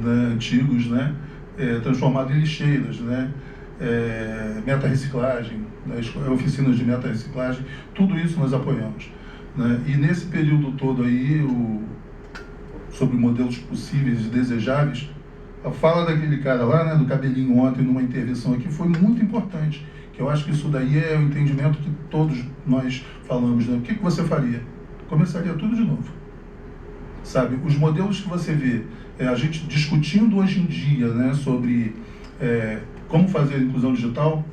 né, antigos, né, transformados em lixeiras, né, meta-reciclagem, né, oficinas de meta-reciclagem, tudo isso nós apoiamos. Né? E nesse período todo aí, sobre modelos possíveis e desejáveis, a fala daquele cara lá, né, do cabelinho ontem, numa intervenção aqui, foi muito importante. Que eu acho que isso daí é o entendimento que todos nós falamos, né? O que você faria? Começaria tudo de novo. Sabe, os modelos que você vê, a gente discutindo hoje em dia, né, sobre como fazer a inclusão digital,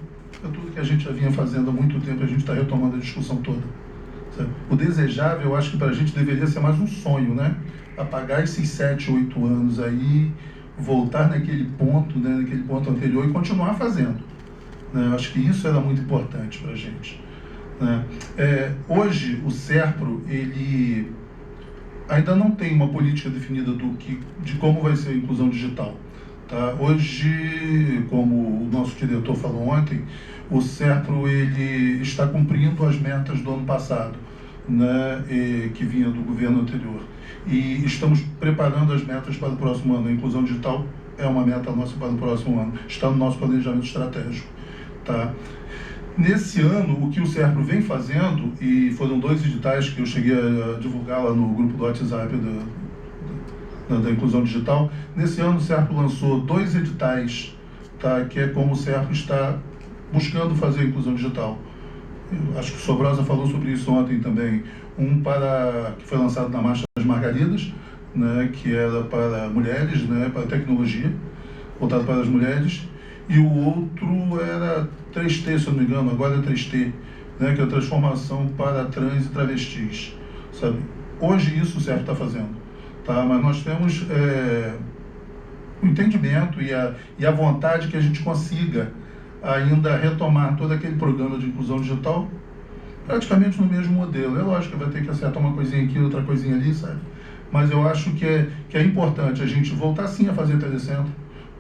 é tudo que a gente já vinha fazendo há muito tempo, a gente está retomando a discussão toda. Sabe? O desejável, eu acho que para a gente deveria ser mais um sonho, né? Apagar esses 7, 8 anos aí, voltar naquele ponto, né, naquele ponto anterior e continuar fazendo. Eu acho que isso era muito importante para a gente. Né? Hoje, o SERPRO, ele ainda não tem uma política definida de como vai ser a inclusão digital. Tá? Hoje, como o nosso diretor falou ontem, o SERPRO ele está cumprindo as metas do ano passado, né, que vinha do governo anterior. E estamos preparando as metas para o próximo ano. A inclusão digital é uma meta nossa para o próximo ano. Está no nosso planejamento estratégico. Tá? Nesse ano, o que o SERPRO vem fazendo, e foram 2 editais que eu cheguei a divulgar lá no grupo do WhatsApp da inclusão digital, nesse ano o SERPRO lançou 2 editais, tá? Que é como o SERPRO está buscando fazer a inclusão digital. Eu acho que o Sobrosa falou sobre isso ontem também. Um que foi lançado na Marcha das Margaridas, né, que era para mulheres, né, para tecnologia, voltado para as mulheres. E o outro era 3T, se eu não me engano, agora é 3T, né, que é a transformação para trans e travestis. Sabe? Hoje isso o SERPRO está fazendo. Tá? Mas nós temos o entendimento e a vontade que a gente consiga ainda retomar todo aquele programa de inclusão digital praticamente no mesmo modelo. É lógico que vai ter que acertar uma coisinha aqui, outra coisinha ali, sabe? Mas eu acho que é importante a gente voltar sim a fazer telecentro,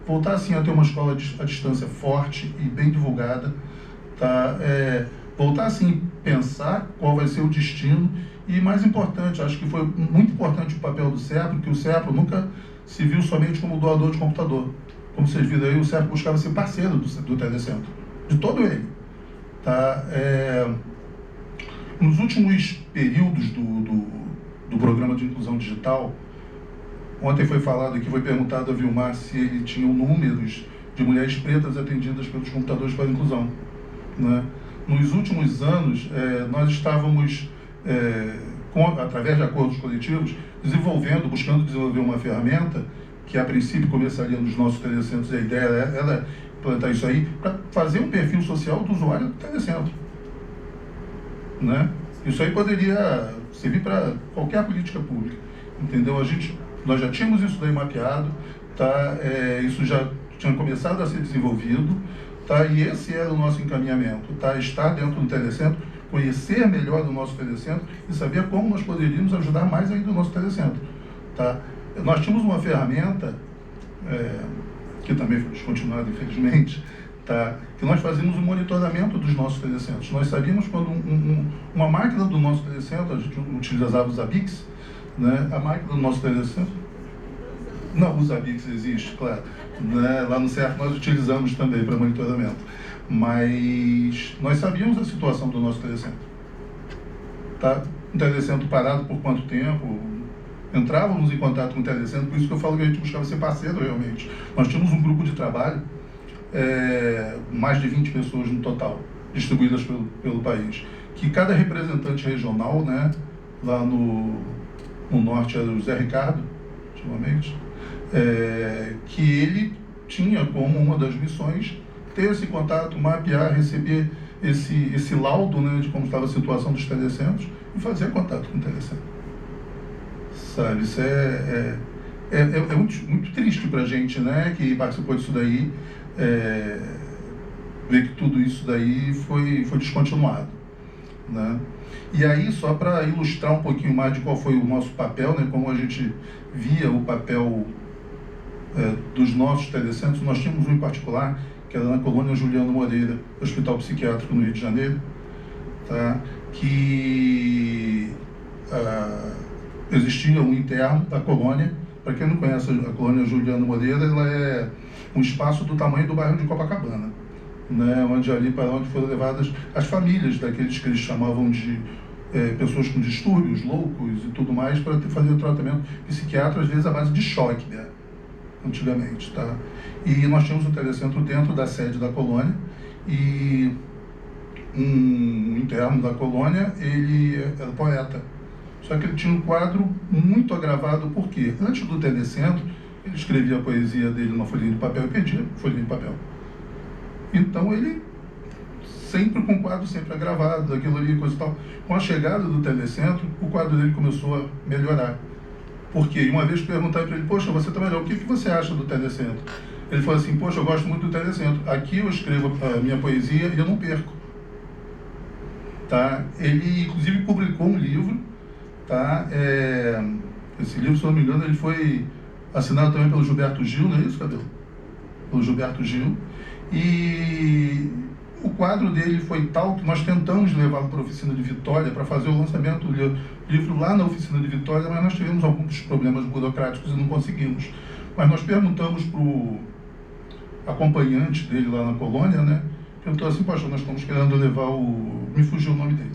voltar sim a ter uma escola à distância forte e bem divulgada, tá? Voltar sim a pensar qual vai ser o destino e, mais importante, acho que foi muito importante o papel do CEPRO, que o CEPRO nunca se viu somente como doador de computador. Como vocês viram aí, o CEPRO buscava ser parceiro do telecentro, de todo ele. Tá? Nos últimos períodos do programa de inclusão digital, ontem foi falado aqui, foi perguntado a Vilmar se ele tinha números de mulheres pretas atendidas pelos computadores para a inclusão, né? Nos últimos anos, nós estávamos, através de acordos coletivos, buscando desenvolver uma ferramenta que a princípio começaria nos nossos telecentros. A ideia era implantar isso aí para fazer um perfil social do usuário do telecentro, né? Isso aí poderia servir para qualquer política pública, entendeu? Nós já tínhamos isso daí mapeado, tá? Isso já tinha começado a ser desenvolvido, tá? E esse era o nosso encaminhamento, tá? Estar dentro do telecentro, conhecer melhor do nosso telecentro e saber como nós poderíamos ajudar mais ainda o nosso telecentro, tá? Nós tínhamos uma ferramenta, que também foi descontinuada, infelizmente, tá? Que nós fazíamos o monitoramento dos nossos telecentros. Nós sabíamos quando uma máquina do nosso telecentro, a gente utilizava os ABICs, né? A máquina do nosso telecentro, não, os ABICs existe, claro, né? Lá no CERF nós utilizamos também para monitoramento, mas nós sabíamos a situação do nosso telecentro, tá? Um telecentro parado por quanto tempo, entrávamos em contato com o telecentro, por isso que eu falo que a gente buscava ser parceiro realmente. Nós tínhamos um grupo de trabalho, mais de 20 pessoas no total, distribuídas pelo país, que cada representante regional, né, lá no norte era o Zé Ricardo, ultimamente, que ele tinha como uma das missões ter esse contato, mapear, receber esse laudo, né, de como estava a situação dos telecentros e fazer contato com o telecentro. Sabe, isso é muito triste para a gente, né, que participou disso daí, ver que tudo isso daí foi descontinuado, né? E aí, só para ilustrar um pouquinho mais de qual foi o nosso papel, né, como a gente via o papel dos nossos telecentros, nós tínhamos um em particular, que era na colônia Juliano Moreira, Hospital Psiquiátrico no Rio de Janeiro, tá? Que existia um interno da colônia. Para quem não conhece a colônia Juliano Moreira, ela é um espaço do tamanho do bairro de Copacabana, né? Para onde foram levadas as famílias daqueles que eles chamavam de pessoas com distúrbios, loucos e tudo mais, para fazer o tratamento psiquiátrico, às vezes à base de choque, né? Antigamente, tá? E nós tínhamos um telecentro dentro da sede da colônia, e um interno da colônia, ele era poeta. Só que ele tinha um quadro muito agravado, porque antes do telecentro, ele escrevia a poesia dele numa folhinha de papel e perdia a folhinha de papel. Então ele, sempre com o quadro sempre agravado, aquilo ali, coisa e tal. Com a chegada do telecentro, o quadro dele começou a melhorar. Por quê? E uma vez perguntaram para ele, poxa, você está melhor, o que você acha do telecentro? Ele falou assim, poxa, eu gosto muito do telecentro. Aqui eu escrevo a minha poesia e eu não perco. Tá? Ele, inclusive, publicou um livro, tá? Esse livro, se não me engano, ele foi assinado também pelo Gilberto Gil, não é isso, Cabelo? Pelo Gilberto Gil. E o quadro dele foi tal que nós tentamos levá-lo para a oficina de Vitória para fazer o lançamento do livro lá na oficina de Vitória, mas nós tivemos alguns problemas burocráticos e não conseguimos. Mas nós perguntamos para o acompanhante dele lá na colônia, né? Perguntou assim, poxa, nós estamos querendo levar o... Me fugiu o nome dele.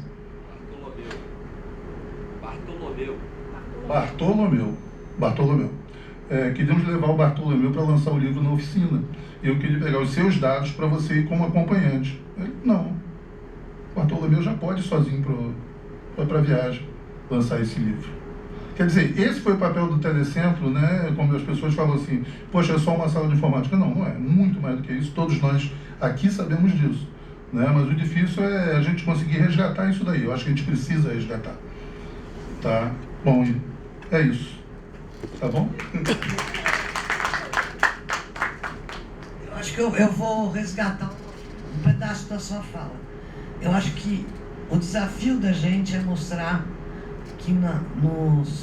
Bartolomeu. Queríamos levar o Bartolomeu para lançar o livro na oficina. Eu queria pegar os seus dados para você ir como acompanhante. Ele, não. O Bartolomeu já pode ir sozinho para a viagem lançar esse livro. Quer dizer, esse foi o papel do telecentro, né? Como as pessoas falam assim, poxa, é só uma sala de informática. Não, não é. Muito mais do que isso. Todos nós aqui sabemos disso, né? Mas o difícil é a gente conseguir resgatar isso daí. Eu acho que a gente precisa resgatar. Tá? Bom, é isso. Tá bom?
que eu vou resgatar um pedaço da sua fala. Eu acho que o desafio da gente é mostrar que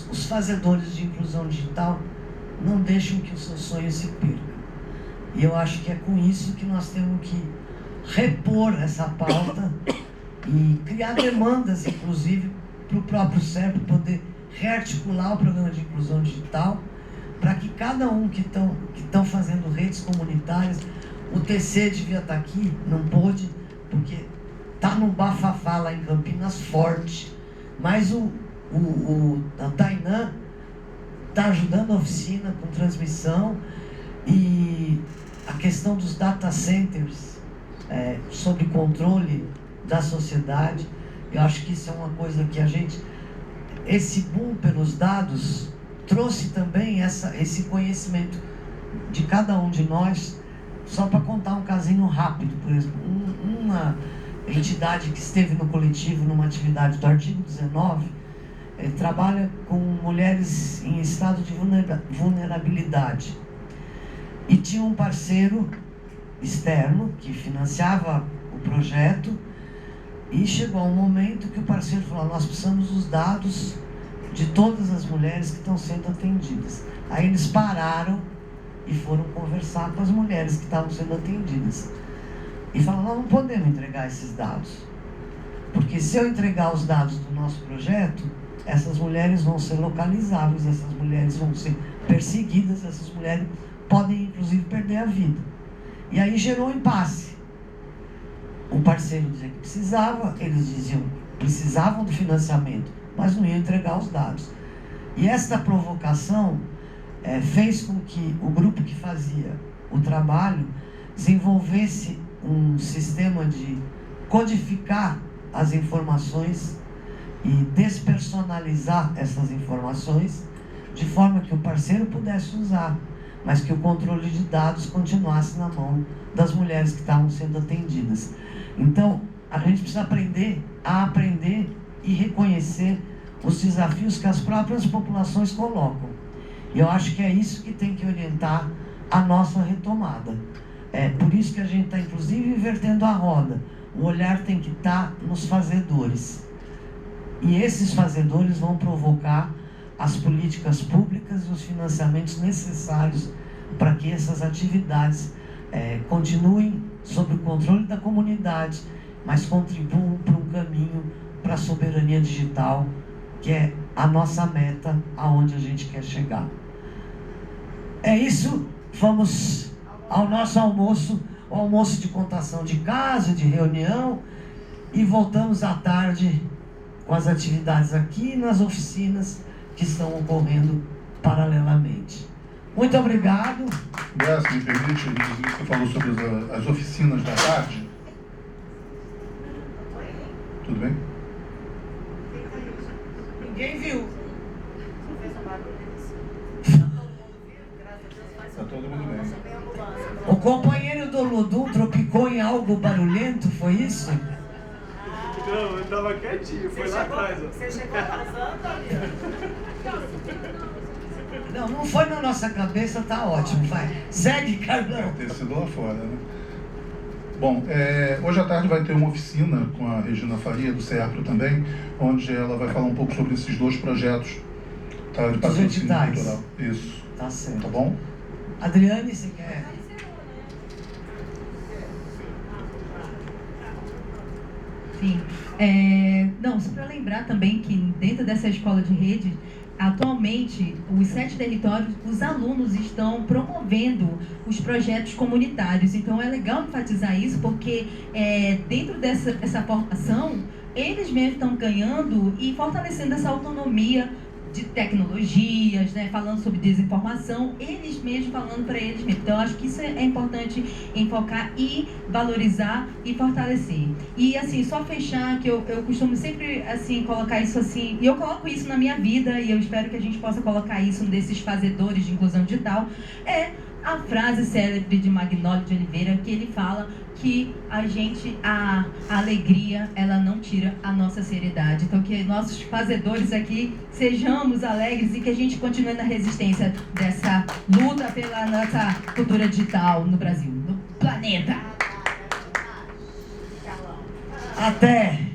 os fazedores de inclusão digital não deixam que o seu sonho se perca. E eu acho que é com isso que nós temos que repor essa pauta e criar demandas, inclusive, para o próprio CERP poder rearticular o programa de inclusão digital, para que cada um que estão fazendo redes comunitárias, o TC devia estar aqui, não pôde, porque está no bafafá lá em Campinas forte, mas a Tainan está ajudando a oficina com transmissão e a questão dos data centers sobre controle da sociedade. Eu acho que isso é uma coisa que esse boom pelos dados trouxe também esse conhecimento de cada um de nós. Só para contar um casinho rápido, por exemplo, uma entidade que esteve no coletivo numa atividade do artigo 19, trabalha com mulheres em estado de vulnerabilidade. E tinha um parceiro externo que financiava o projeto, e chegou um momento que o parceiro falou: nós precisamos dos dados de todas as mulheres que estão sendo atendidas. Aí eles pararam e foram conversar com as mulheres que estavam sendo atendidas. E falaram: nós não podemos entregar esses dados, porque se eu entregar os dados do nosso projeto, essas mulheres vão ser localizáveis, essas mulheres vão ser perseguidas, essas mulheres podem inclusive perder a vida. E aí gerou um impasse. O parceiro dizia que precisava, eles diziam que precisavam do financiamento, mas não iam entregar os dados. E esta provocação fez com que o grupo que fazia o trabalho desenvolvesse um sistema de codificar as informações e despersonalizar essas informações de forma que o parceiro pudesse usar, mas que o controle de dados continuasse na mão das mulheres que estavam sendo atendidas. Então, a gente precisa aprender e reconhecer os desafios que as próprias populações colocam. E eu acho que é isso que tem que orientar a nossa retomada. É por isso que a gente está, inclusive, invertendo a roda. O olhar tem que estar nos fazedores. E esses fazedores vão provocar as políticas públicas e os financiamentos necessários para que essas atividades continuem sob o controle da comunidade, mas contribuam para um caminho para a soberania digital, que é a nossa meta, aonde a gente quer chegar. É isso, vamos ao nosso almoço, o almoço de contação de caso, de reunião, e voltamos à tarde com as atividades aqui nas oficinas que estão ocorrendo paralelamente. Muito obrigado.
Graça, me permite, inclusive você falou sobre as oficinas da tarde. Tudo bem?
Ninguém viu.
Está todo mundo bem.
O companheiro do Ludum tropicou em algo barulhento, foi isso?
Não, eu tava quietinho, foi lá atrás.
Você chegou atrasando, amigo?
Não foi na nossa cabeça, tá ótimo, vai. Segue, Carlão.
Ter sido lá fora, né? Bom, hoje à tarde vai ter uma oficina com a Regina Faria, do CERPRO também, onde ela vai falar um pouco sobre esses dois projetos, tá, de patrocínio cultural. Isso.
Tá certo.
Tá bom?
Adriane, você quer?
Sim. Não, só para lembrar também que dentro dessa escola de rede, atualmente, os 7 territórios, os alunos estão promovendo os projetos comunitários. Então, é legal enfatizar isso, porque dentro dessa formação, eles mesmos estão ganhando e fortalecendo essa autonomia de tecnologias, né, falando sobre desinformação, eles mesmos falando para eles mesmos. Então, acho que isso é importante enfocar e valorizar e fortalecer. E, assim, só fechar, que eu costumo sempre, assim, colocar isso assim, e eu coloco isso na minha vida, e eu espero que a gente possa colocar isso nesses fazedores de inclusão digital, a frase célebre de Magnólio de Oliveira, que ele fala que a alegria, ela não tira a nossa seriedade. Então, que nossos fazedores aqui sejamos alegres e que a gente continue na resistência dessa luta pela nossa cultura digital no Brasil. planeta.
Até